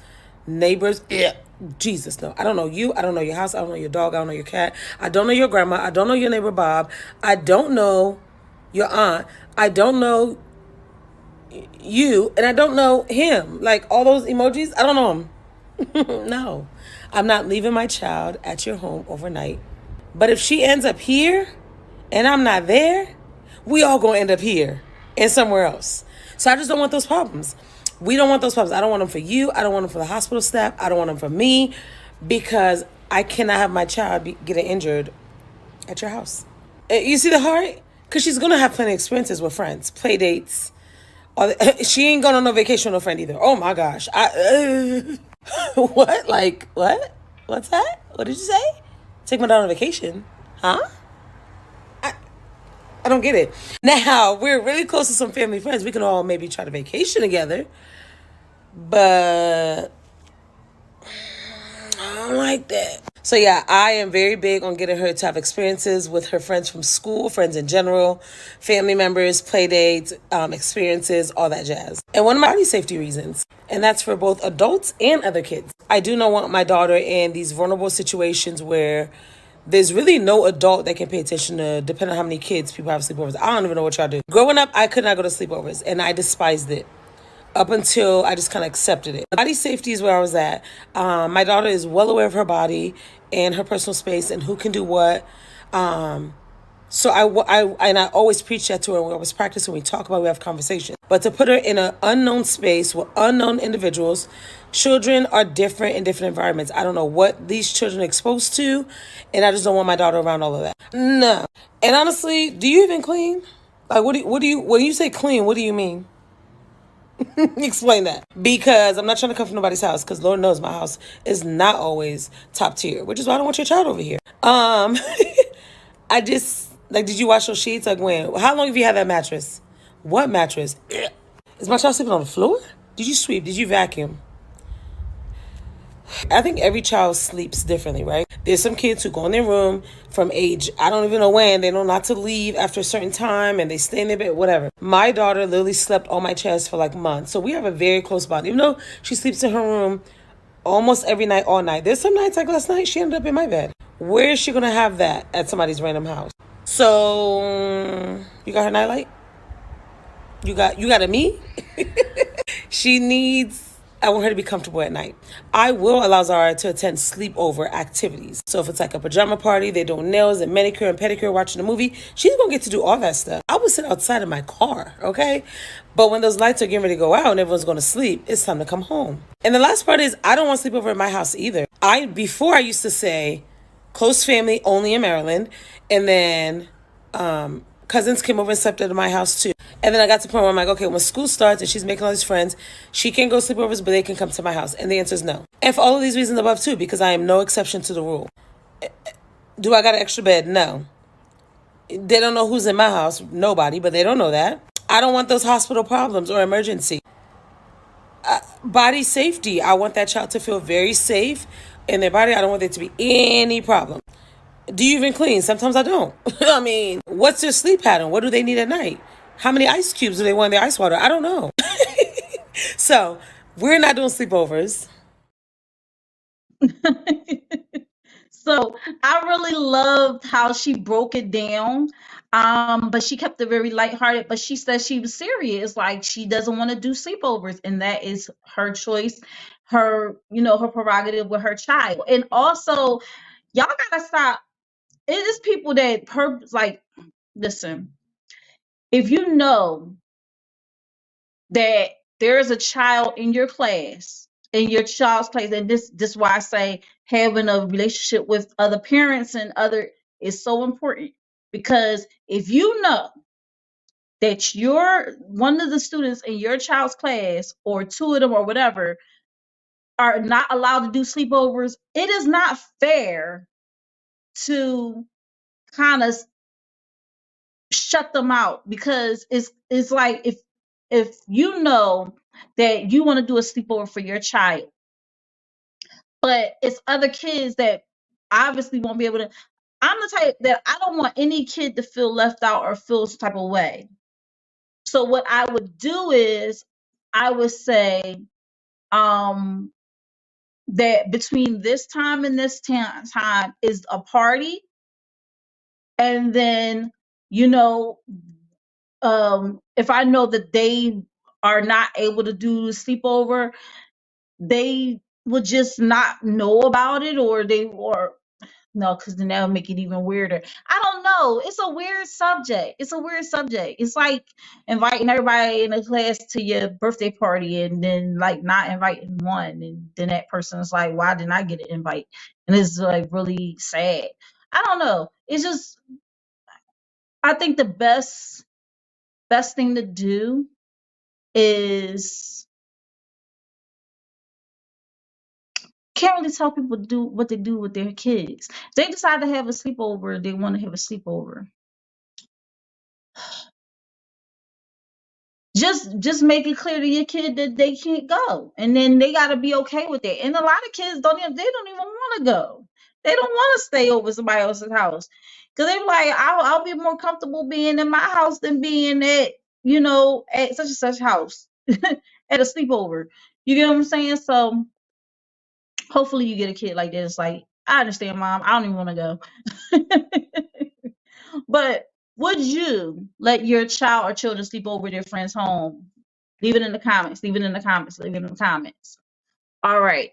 neighbors. Yeah. Jesus, no. I don't know you. I don't know your house. I don't know your dog. I don't know your cat. I don't know your grandma. I don't know your neighbor Bob. I don't know your aunt. I don't know you. And I don't know him. Like, all those emojis, I don't know him. No. I'm not leaving my child at your home overnight. But if she ends up here and I'm not there, we all gonna end up here and somewhere else. So I just don't want those problems. We don't want those problems. I don't want them for you. I don't want them for the hospital staff. I don't want them for me, because I cannot have my child getting injured at your house. You see the heart? Because she's gonna have plenty of experiences with friends, play dates. She ain't going on no vacation with no friend either. Oh my gosh. What? Like, what? What's that? What did you say? Take my daughter on vacation? Huh? I don't get it. Now, we're really close to some family friends. We can all maybe try to vacation together. But don't like that. So yeah, I am very big on getting her to have experiences with her friends from school, friends in general, family members, play dates, experiences, all that jazz. And one of my body safety reasons, and that's for both adults and other kids. I do not want my daughter in these vulnerable situations where there's really no adult that can pay attention to, depending on how many kids people have sleepovers. I don't even know what y'all do. Growing up, I could not go to sleepovers, and I despised it up until I just kind of accepted it. Body safety is where I was at. My daughter is well aware of her body and her personal space and who can do what. So I always preach that to her when I was practicing. We talk about it, we have conversations. But to put her in an unknown space with unknown individuals, children are different in different environments. I don't know what these children are exposed to, and I just don't want my daughter around all of that. No. And honestly, do you even clean? Like, when you say clean, what do you mean? Explain that. Because I'm not trying to come from nobody's house, because Lord knows my house is not always top tier, which is why I don't want your child over here. I just, like, did you wash your sheets? Like, when? How long have you had that mattress? What mattress? Is my child sleeping on the floor? Did you sweep? Did you vacuum? I think every child sleeps differently, right? There's some kids who go in their room from age, I don't even know when, they know not to leave after a certain time, and they stay in their bed, whatever. My daughter literally slept on my chest for like months. So we have a very close bond. Even though she sleeps in her room almost every night, all night. There's some nights, like last night, she ended up in my bed. Where is she going to have that at somebody's random house? So, you got her nightlight? You got a me? I want her to be comfortable at night. I will allow Zara to attend sleepover activities. So if it's like a pajama party, they're doing nails and manicure and pedicure, watching a movie, she's going to get to do all that stuff. I would sit outside of my car, okay? But when those lights are getting ready to go out and everyone's going to sleep, it's time to come home. And the last part is, I don't want sleepover in my house either. Before I used to say, close family only in Maryland, and then cousins came over and slept at my house too. And then I got to the point where I'm like, okay, when school starts and she's making all these friends, she can go sleepovers, but they can come to my house. And the answer is no. And for all of these reasons above too, because I am no exception to the rule. Do I got an extra bed? No. They don't know who's in my house. Nobody, but they don't know that. I don't want those hospital problems or emergency. Body safety. I want that child to feel very safe in their body. I don't want there to be any problem. Do you even clean? Sometimes I don't. I mean, what's their sleep pattern? What do they need at night? How many ice cubes do they want in their ice water? I don't know. So, we're not doing sleepovers. So I really loved how she broke it down. But she kept it very lighthearted. But she said she was serious. Like, she doesn't want to do sleepovers, and that is her choice, her prerogative with her child. And also, y'all gotta stop. It is people that listen. If you know that there is a child in your class, in your child's class, and this is why I say having a relationship with other parents and other is so important. Because if you know that you're one of the students in your child's class, or two of them or whatever, are not allowed to do sleepovers, it is not fair to kind of shut them out, because it's like, if you know that you want to do a sleepover for your child, but it's other kids that obviously won't be able to. I'm the type that I don't want any kid to feel left out or feel some type of way. So what I would do is, I would say that between this time and this time is a party, and then you know if I know that they are not able to do sleepover, they would just not know about it, or no, because then that would make it even weirder. I don't know. It's a weird subject. It's like inviting everybody in the class to your birthday party, and then like not inviting one, and then that person is like, why didn't I get an invite? And it's like really sad. I don't know. It's just, I think the best thing to do is, can't really tell people to do what they do with their kids. They decide to have a sleepover, they want to have a sleepover. just make it clear to your kid that they can't go, and then they got to be okay with it. And a lot of kids don't even want to go. They don't want to stay over somebody else's house because they're like, I'll be more comfortable being in my house than being at at such and such house at a sleepover. You get what I'm saying? So hopefully you get a kid like this. Like, I understand, mom. I don't even want to go. But would you let your child or children sleep over their friend's home? Leave it in the comments. Leave it in the comments. Leave it in the comments. All right.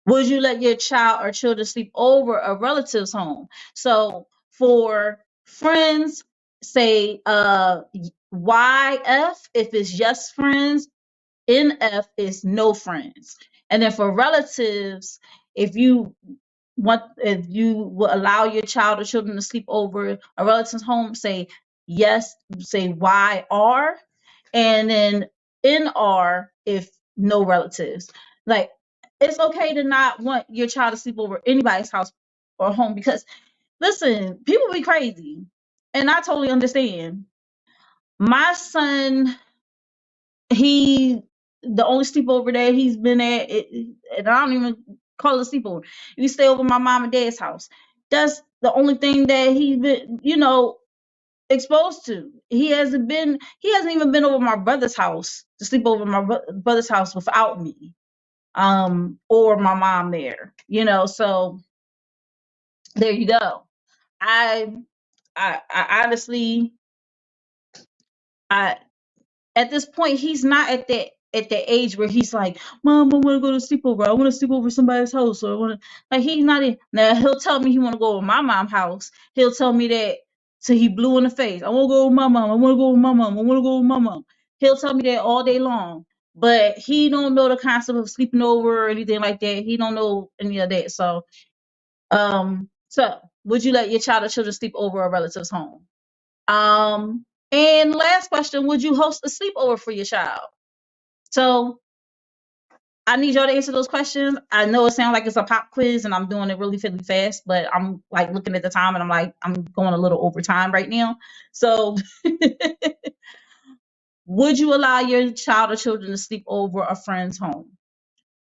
Would you let your child or children sleep over a relative's home? So for friends, say YF if it's yes friends, NF is no friends. And then for relatives, if you will allow your child or children to sleep over a relative's home, say yes, say YR, and then NR if no relatives. Like, it's okay to not want your child to sleep over anybody's house or home because listen, people be crazy. And I totally understand. My son, the only sleepover that he's been at, and I don't even call it a sleepover. We stay over my mom and dad's house. That's the only thing that he's been, exposed to. He hasn't even been over my brother's house to sleep over my brother's house without me, or my mom there. So there you go. I honestly, I at this point, he's not at that age where he's like, Mom, I want to go to sleepover. I want to sleep over somebody's house. Or I want to, like, he's not in. Now he'll tell me he want to go to my mom's house. He'll tell me that till he blue in the face. I want to go with my mom. I want to go with my mom. I want to go with my mom. He'll tell me that all day long. But he don't know the concept of sleeping over or anything like that. He don't know any of that. So would you let your child or children sleep over a relative's home? And last question, would you host a sleepover for your child? So I need y'all to answer those questions. I know it sounds like it's a pop quiz and I'm doing it really fast, but I'm like looking at the time and I'm like, I'm going a little over time right now. So would you allow your child or children to sleep over a friend's home?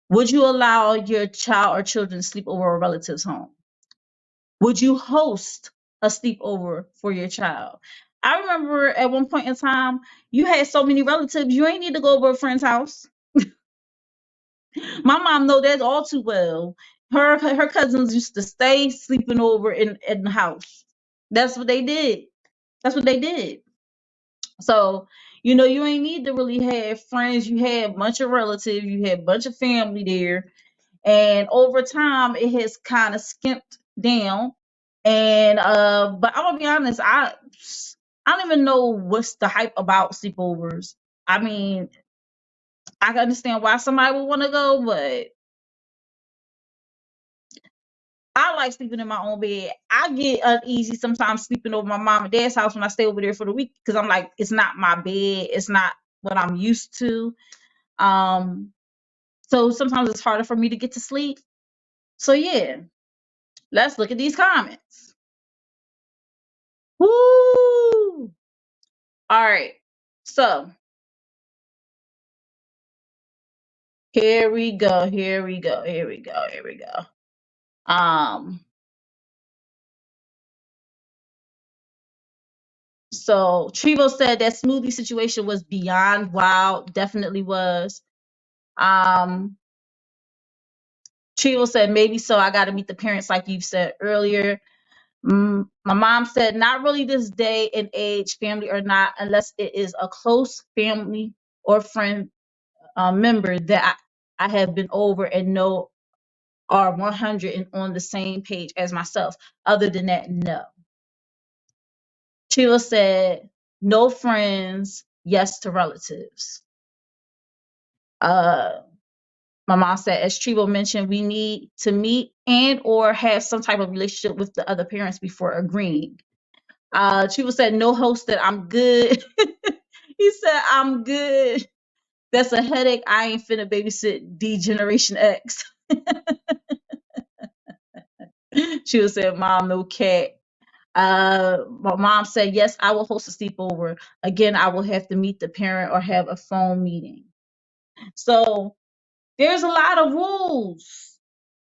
Would you allow your child or children to sleep over a relative's home? Would you host a sleepover for your child? I remember at one point in time, you had so many relatives, you ain't need to go over a friend's house. My mom know that all too well. Her cousins used to stay sleeping over in the house. That's what they did. That's what they did. So, you ain't need to really have friends. You had a bunch of relatives, you had a bunch of family there. And over time it has kind of skimped down. And but I'm gonna be honest, I don't even know what's the hype about sleepovers. I mean, I can understand why somebody would want to go, but I like sleeping in my own bed. I get uneasy sometimes sleeping over my mom and dad's house when I stay over there for the week because I'm like, it's not my bed, it's not what I'm used to. So sometimes it's harder for me to get to sleep. So yeah, let's look at these comments. Woo! All right. So here we go. Here we go. Here we go. Here we go. So Trevo said that smoothie situation was beyond wild. Definitely was. Trevo said maybe so. I got to meet the parents like you said earlier. My mom said not really this day and age, family or not, unless it is a close family or friend member that I have been over and know are 100 and on the same page as myself. Other than that, no. Sheila said, no friends, yes to relatives. My mom said, as Trevo mentioned, we need to meet and or have some type of relationship with the other parents before agreeing. Trevo said, no host that I'm good. He said, I'm good. That's a headache. I ain't finna babysit D Generation X. She said, Mom, no cat. My mom said, yes, I will host a sleepover. Again, I will have to meet the parent or have a phone meeting. So there's a lot of rules,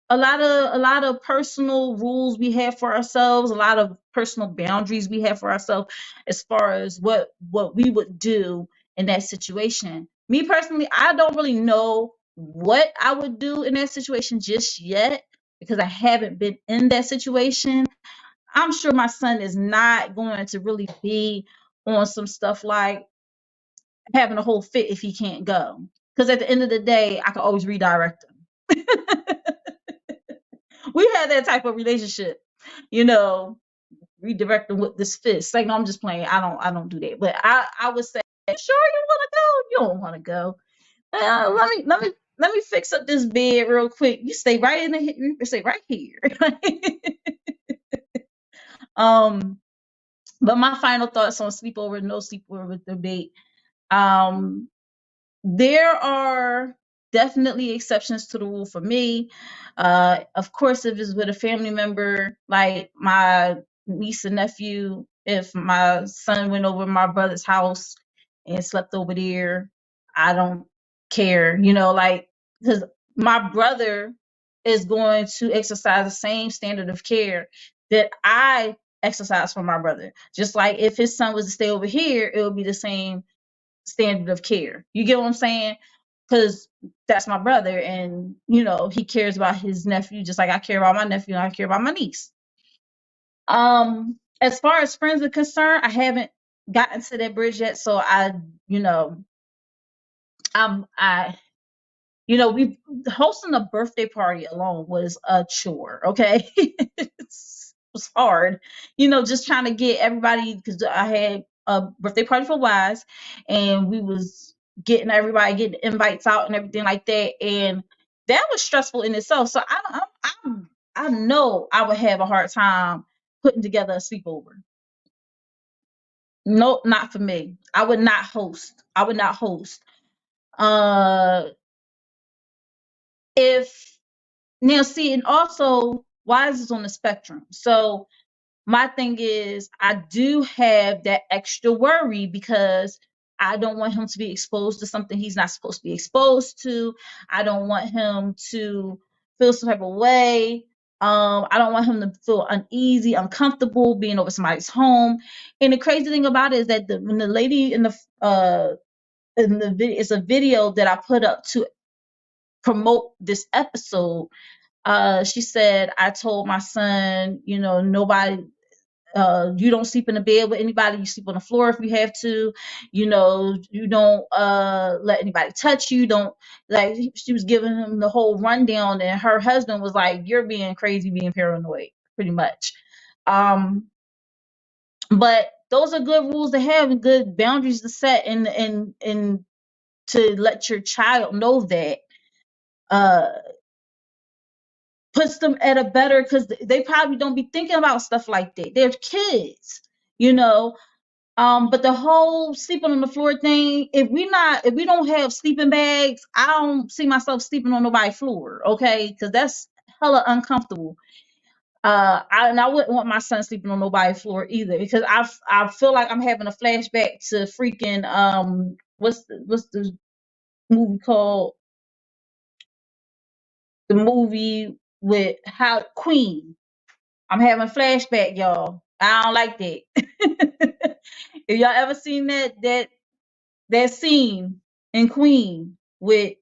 a lot of personal rules we have for ourselves, a lot of personal boundaries we have for ourselves as far as what we would do in that situation. Me personally, I don't really know what I would do in that situation just yet because I haven't been in that situation. I'm sure my son is not going to really be on some stuff like having a whole fit if he can't go. Because at the end of the day, I can always redirect him. We had that type of relationship, you know, redirect them with this fist. Like, no, I'm just playing. I don't do that. But I would say, sure you want to go? You don't want to go. Let me fix up this bed real quick. You stay right in the you stay right here. um, but my final thoughts on sleepover, no sleepover debate. Um, there are definitely exceptions to the rule for me. Of course, if it's with a family member, like my niece and nephew, if my son went over to my brother's house and slept over there, I don't care, like, because my brother is going to exercise the same standard of care that I exercise for my brother. Just like if his son was to stay over here, it would be the same standard of care. You get what I'm saying? Because that's my brother, and he cares about his nephew just like I care about my nephew and I care about my niece. As far as friends are concerned, I haven't gotten to that bridge yet, so you know, I we hosting a birthday party alone was a chore. Okay, it was hard. Just trying to get everybody, because I had a birthday party for Wise, and we was getting invites out and everything like that, and that was stressful in itself. So I know I would have a hard time putting together a sleepover. Nope, not for me. I would not host. Uh, if Now, see, and also Wise is on the spectrum. So my thing is, I do have that extra worry because I don't want him to be exposed to something he's not supposed to be exposed to. I don't want him to feel some type of way. I don't want him to feel uneasy, uncomfortable being over somebody's home. And the crazy thing about it is that when the lady in the video, it's a video that I put up to promote this episode. She said, I told my son, nobody, you don't sleep in the bed with anybody. You sleep on the floor if you have to. You don't let anybody touch you. Don't, like, she was giving him the whole rundown, and her husband was like, you're being crazy, being paranoid, pretty much. But those are good rules to have and good boundaries to set, and to let your child know that. Puts them at a better, because they probably don't be thinking about stuff like that. They're kids, you know. But the whole sleeping on the floor thing, if we don't have sleeping bags, I don't see myself sleeping on nobody's floor, okay? Because that's hella uncomfortable. I wouldn't want my son sleeping on nobody's floor either, because I feel like I'm having a flashback to freaking what's the movie called? The movie with how Queen. I'm having a flashback, y'all. I don't like that. If y'all ever seen that scene in Queen with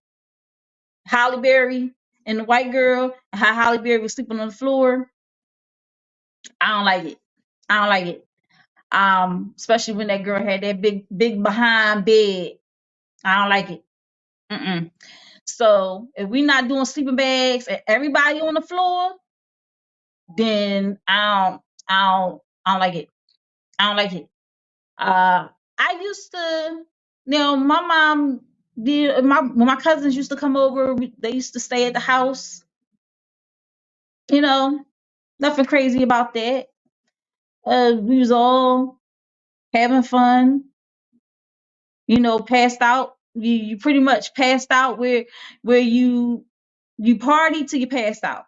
Halle Berry and the white girl, and how Halle Berry was sleeping on the floor, I don't like it. I don't like it. Especially when that girl had that big behind bed. I don't like it. Mm-mm. So if we're not doing sleeping bags and everybody on the floor, then I don't like it. I don't like it. I used to, my mom did. When my cousins used to come over, they used to stay at the house. Nothing crazy about that. We was all having fun. Passed out. You pretty much passed out where you party till you passed out.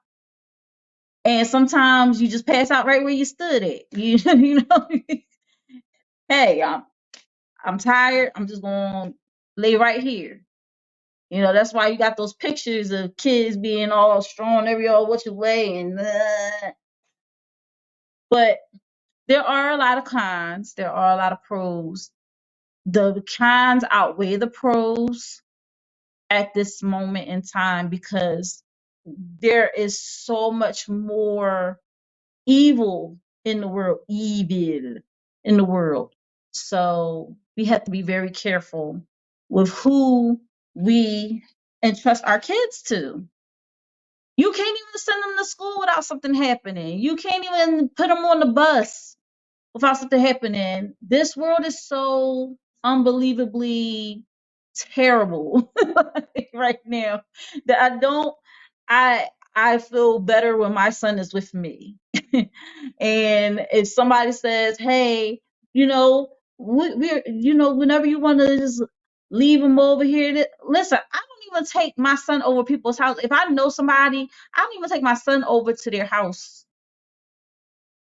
And sometimes you just pass out right where you stood at. You know, hey, I'm tired. I'm just gonna lay right here. You know, that's why you got those pictures of kids being all strong every all which way and but there are a lot of cons, there are a lot of pros. The cons outweigh the pros at this moment in time because there is so much more evil in the world, evil in the world. So we have to be very careful with who we entrust our kids to. You can't even send them to school without something happening. You can't even put them on the bus without something happening. This world is so unbelievably terrible right now that I feel better when my son is with me. And if somebody says, "Hey, you know, we're whenever you want to just leave him over here," listen, I don't even take my son over people's house. If I know somebody, I don't even take my son over to their house.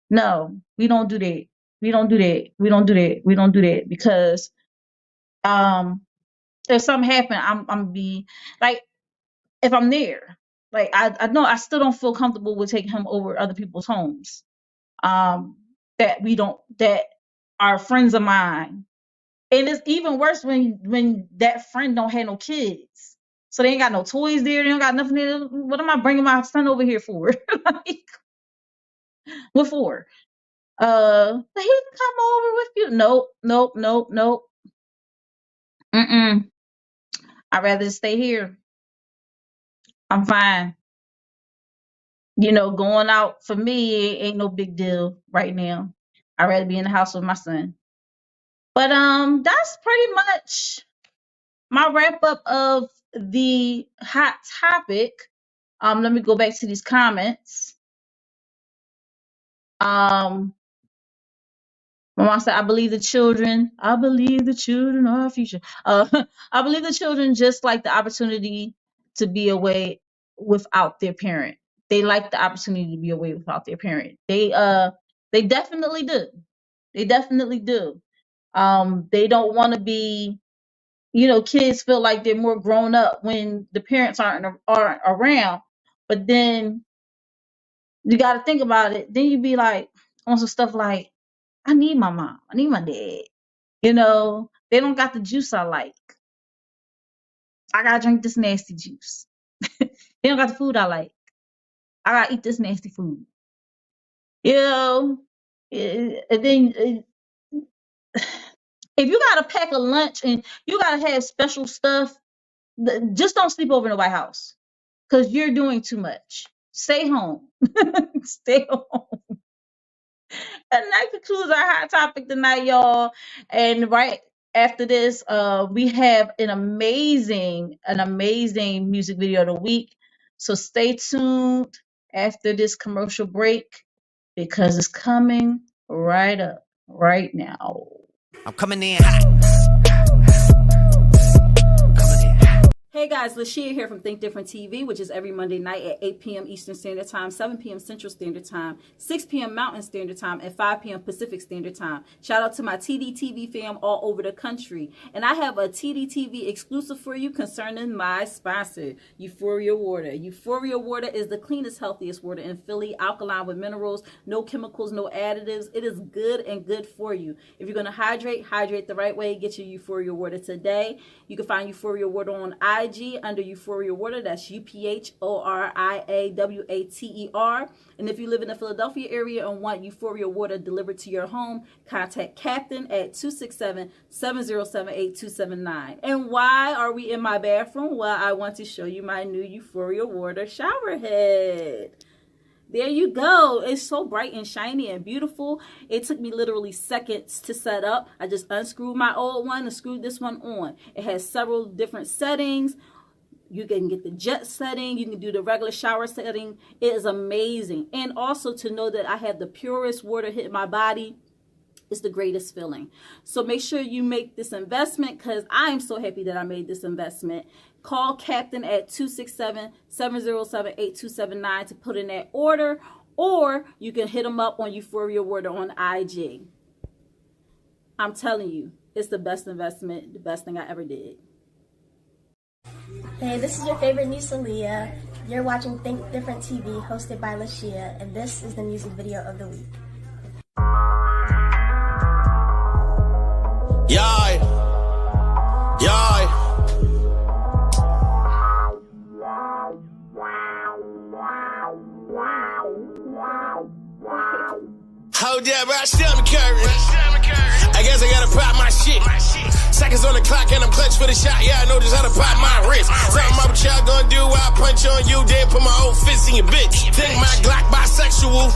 No, we don't do that. We don't do that. We don't do that. We don't do that because if something happen, I'm be like if I'm there, like I know I still don't feel comfortable with taking him over other people's homes. That are friends of mine. And it's even worse when that friend don't have no kids. So they ain't got no toys there, they don't got nothing there. What am I bringing my son over here for? Like, what for? He can come over with you. Nope, nope, nope, nope. Mm-mm. I'd rather stay here. I'm fine. You know, going out for me ain't no big deal right now. I'd rather be in the house with my son. But that's pretty much my wrap up of the hot topic. Let me go back to these comments. Mama said, I believe the children are our future. I believe the children just like the opportunity to be away without their parent. They like the opportunity to be away without their parent. They definitely do. They definitely do. They don't want to be, kids feel like they're more grown up when the parents aren't around. But then you got to think about it. Then you be like on some stuff like, I need my mom. I need my dad. They don't got the juice I like. I gotta drink this nasty juice. They don't got the food I like. I gotta eat this nasty food. And then if you gotta pack a lunch and you gotta have special stuff, just don't sleep over in the White House because you're doing too much. Stay home. Stay home. And that concludes our hot topic tonight, y'all. And right after this, we have an amazing music video of the week. So stay tuned after this commercial break because it's coming right up right now. I'm coming in hot. Hey guys, LaShia here from Think Different TV, which is every Monday night at 8 p.m. Eastern Standard Time, 7 p.m. Central Standard Time, 6 p.m. Mountain Standard Time, and 5 p.m. Pacific Standard Time. Shout out to my Tdtv fam all over the country. And I have a Tdtv exclusive for you concerning my sponsor, Euphoria Water. Euphoria Water is the cleanest, healthiest water in Philly, alkaline with minerals, no chemicals, no additives. It is good and good for you. If you're going to hydrate the right way. Get your Euphoria Water today. You can find Euphoria Water on IG under Euphoria Water. That's UPHORIAWATER. And if you live in the Philadelphia area and want Euphoria Water delivered to your home, contact Captain at 267-707-8279. And why are we in my bathroom? Well, I want to show you my new Euphoria Water shower head. There you go. It's so bright and shiny and beautiful. It took me literally seconds to set up. I just unscrewed my old one and screwed this one on. It has several different settings. You can get the jet setting. You can do the regular shower setting. It is amazing. And also to know that I have the purest water hit my body is the greatest feeling. So make sure you make this investment because I am so happy that I made this investment. Call Captain at 267-707-8279 to put in that order, Or you can hit them up on Euphoria Water on IG. I'm telling you, it's the best investment, the best thing I ever did. Hey, this is your favorite niece, LaShia. You're watching Think Different TV, hosted by LaShia, and this is the music video of the week. Yay! Yay! Hold that, bro. Still me curry. I guess I gotta pop my shit. Seconds on the clock and I'm clutch for the shot. Yeah, I know just how to pop my wrist. Something my child gonna do while I punch on you, then put my old fist in your bitch. Think my Glock bisexual.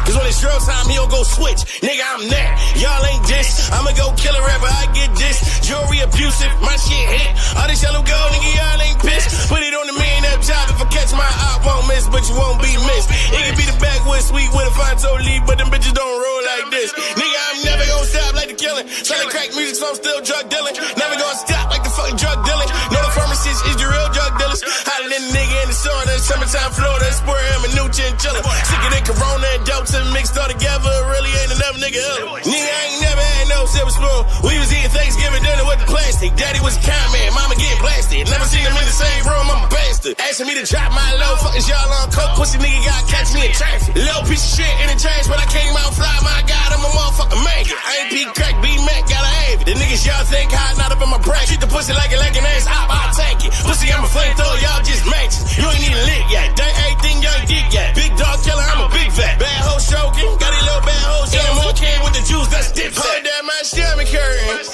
Cause when it's drill time, he'll go switch. Nigga, I'm there. Y'all ain't this. I'ma go kill a rapper, I get this. Jewelry abusive, my shit hit. All this yellow gold, nigga, y'all ain't pissed. Put it on the millionaire job. If I catch my op, won't miss, but you won't be missed. It can be the backwood sweet with a Fonto leaf, but them bitches don't roll like this. Nigga, I'm never gonna stop like the killing. Selling crack music, so I'm still drug dealing. Never gonna stop like the fucking drug dealing. No, the pharmacist is the real drug dealers. Hotter than a nigga in the sauna. Summertime Florida, sport him a new chinchilla. Sicker than Corona and Delta mixed all together. Really ain't enough nigga up. Nigga, I ain't never had no silver spoon. We was eating Thanksgiving dinner with the plastic. Daddy was a con man, mama getting blasted. Never seen him in the same room, I'm a bastard. Asking me to drop my low, fucking y'all on coke. Pussy nigga gotta catch me in traffic. Little piece of shit in the trash, but I came out fly. My God, I'm a motherfucking maggot. I ain't P crack, B Mac, gotta have it. The niggas y'all think hot, not up in my bracket. Treat the pussy like an ass, I'll take it. Pussy, I'm a flamethrower, y'all just matches. You ain't even lit yet. That everything y'all get yet. Big dog killer, I'm a big fat. Bad hoe stroking, got these little bad hoes. Yeah, more can with the juice, that's dip. Hold that, my stomach current.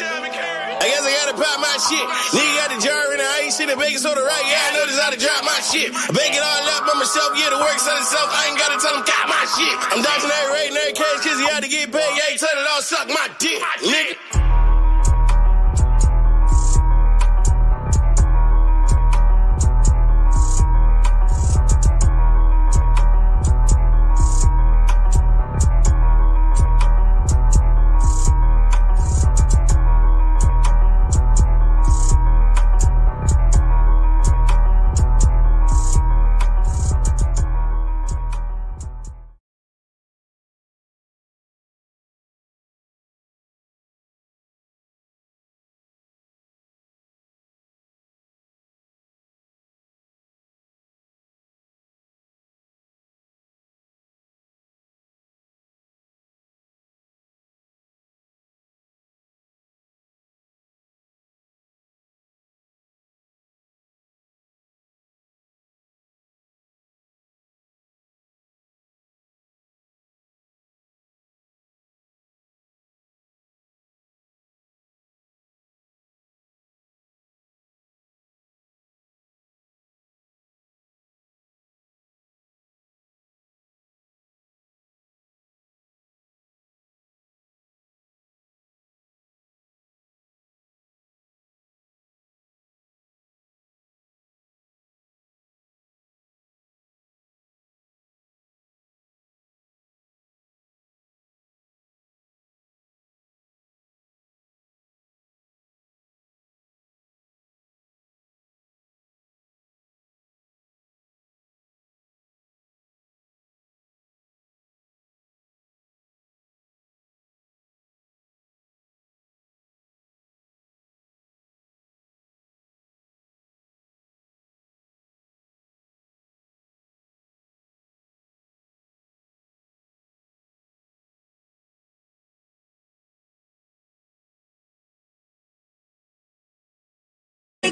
I guess I gotta pop my shit. Nigga got the jar in the ice, shit, the baking soda right. Yeah, I know this how to drop my shit. I bake it all up by myself, yeah, the work on itself. I ain't gotta tell him, got my shit. I'm dodging that rate in every case, cause he had to get paid. Yeah, he tell it all, suck my dick, nigga.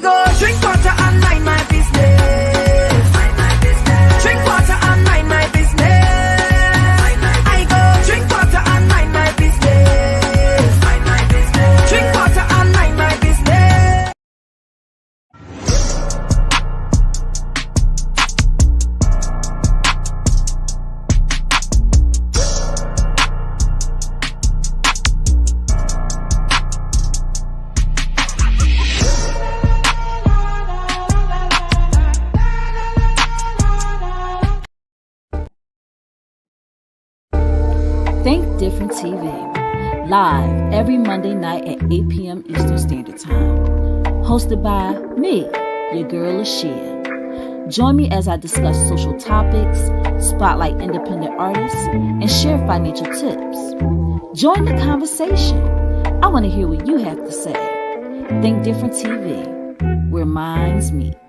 Go drink water and mind my business. Drink water and mind my business. I go drink water and mind my business. Drink water and mind my business. Think Different TV, live every Monday night at 8 p.m. Eastern Standard Time. Hosted by me, your girl LaShia. Join me as I discuss social topics, spotlight independent artists, and share financial tips. Join the conversation. I want to hear what you have to say. Think Different TV, where minds meet.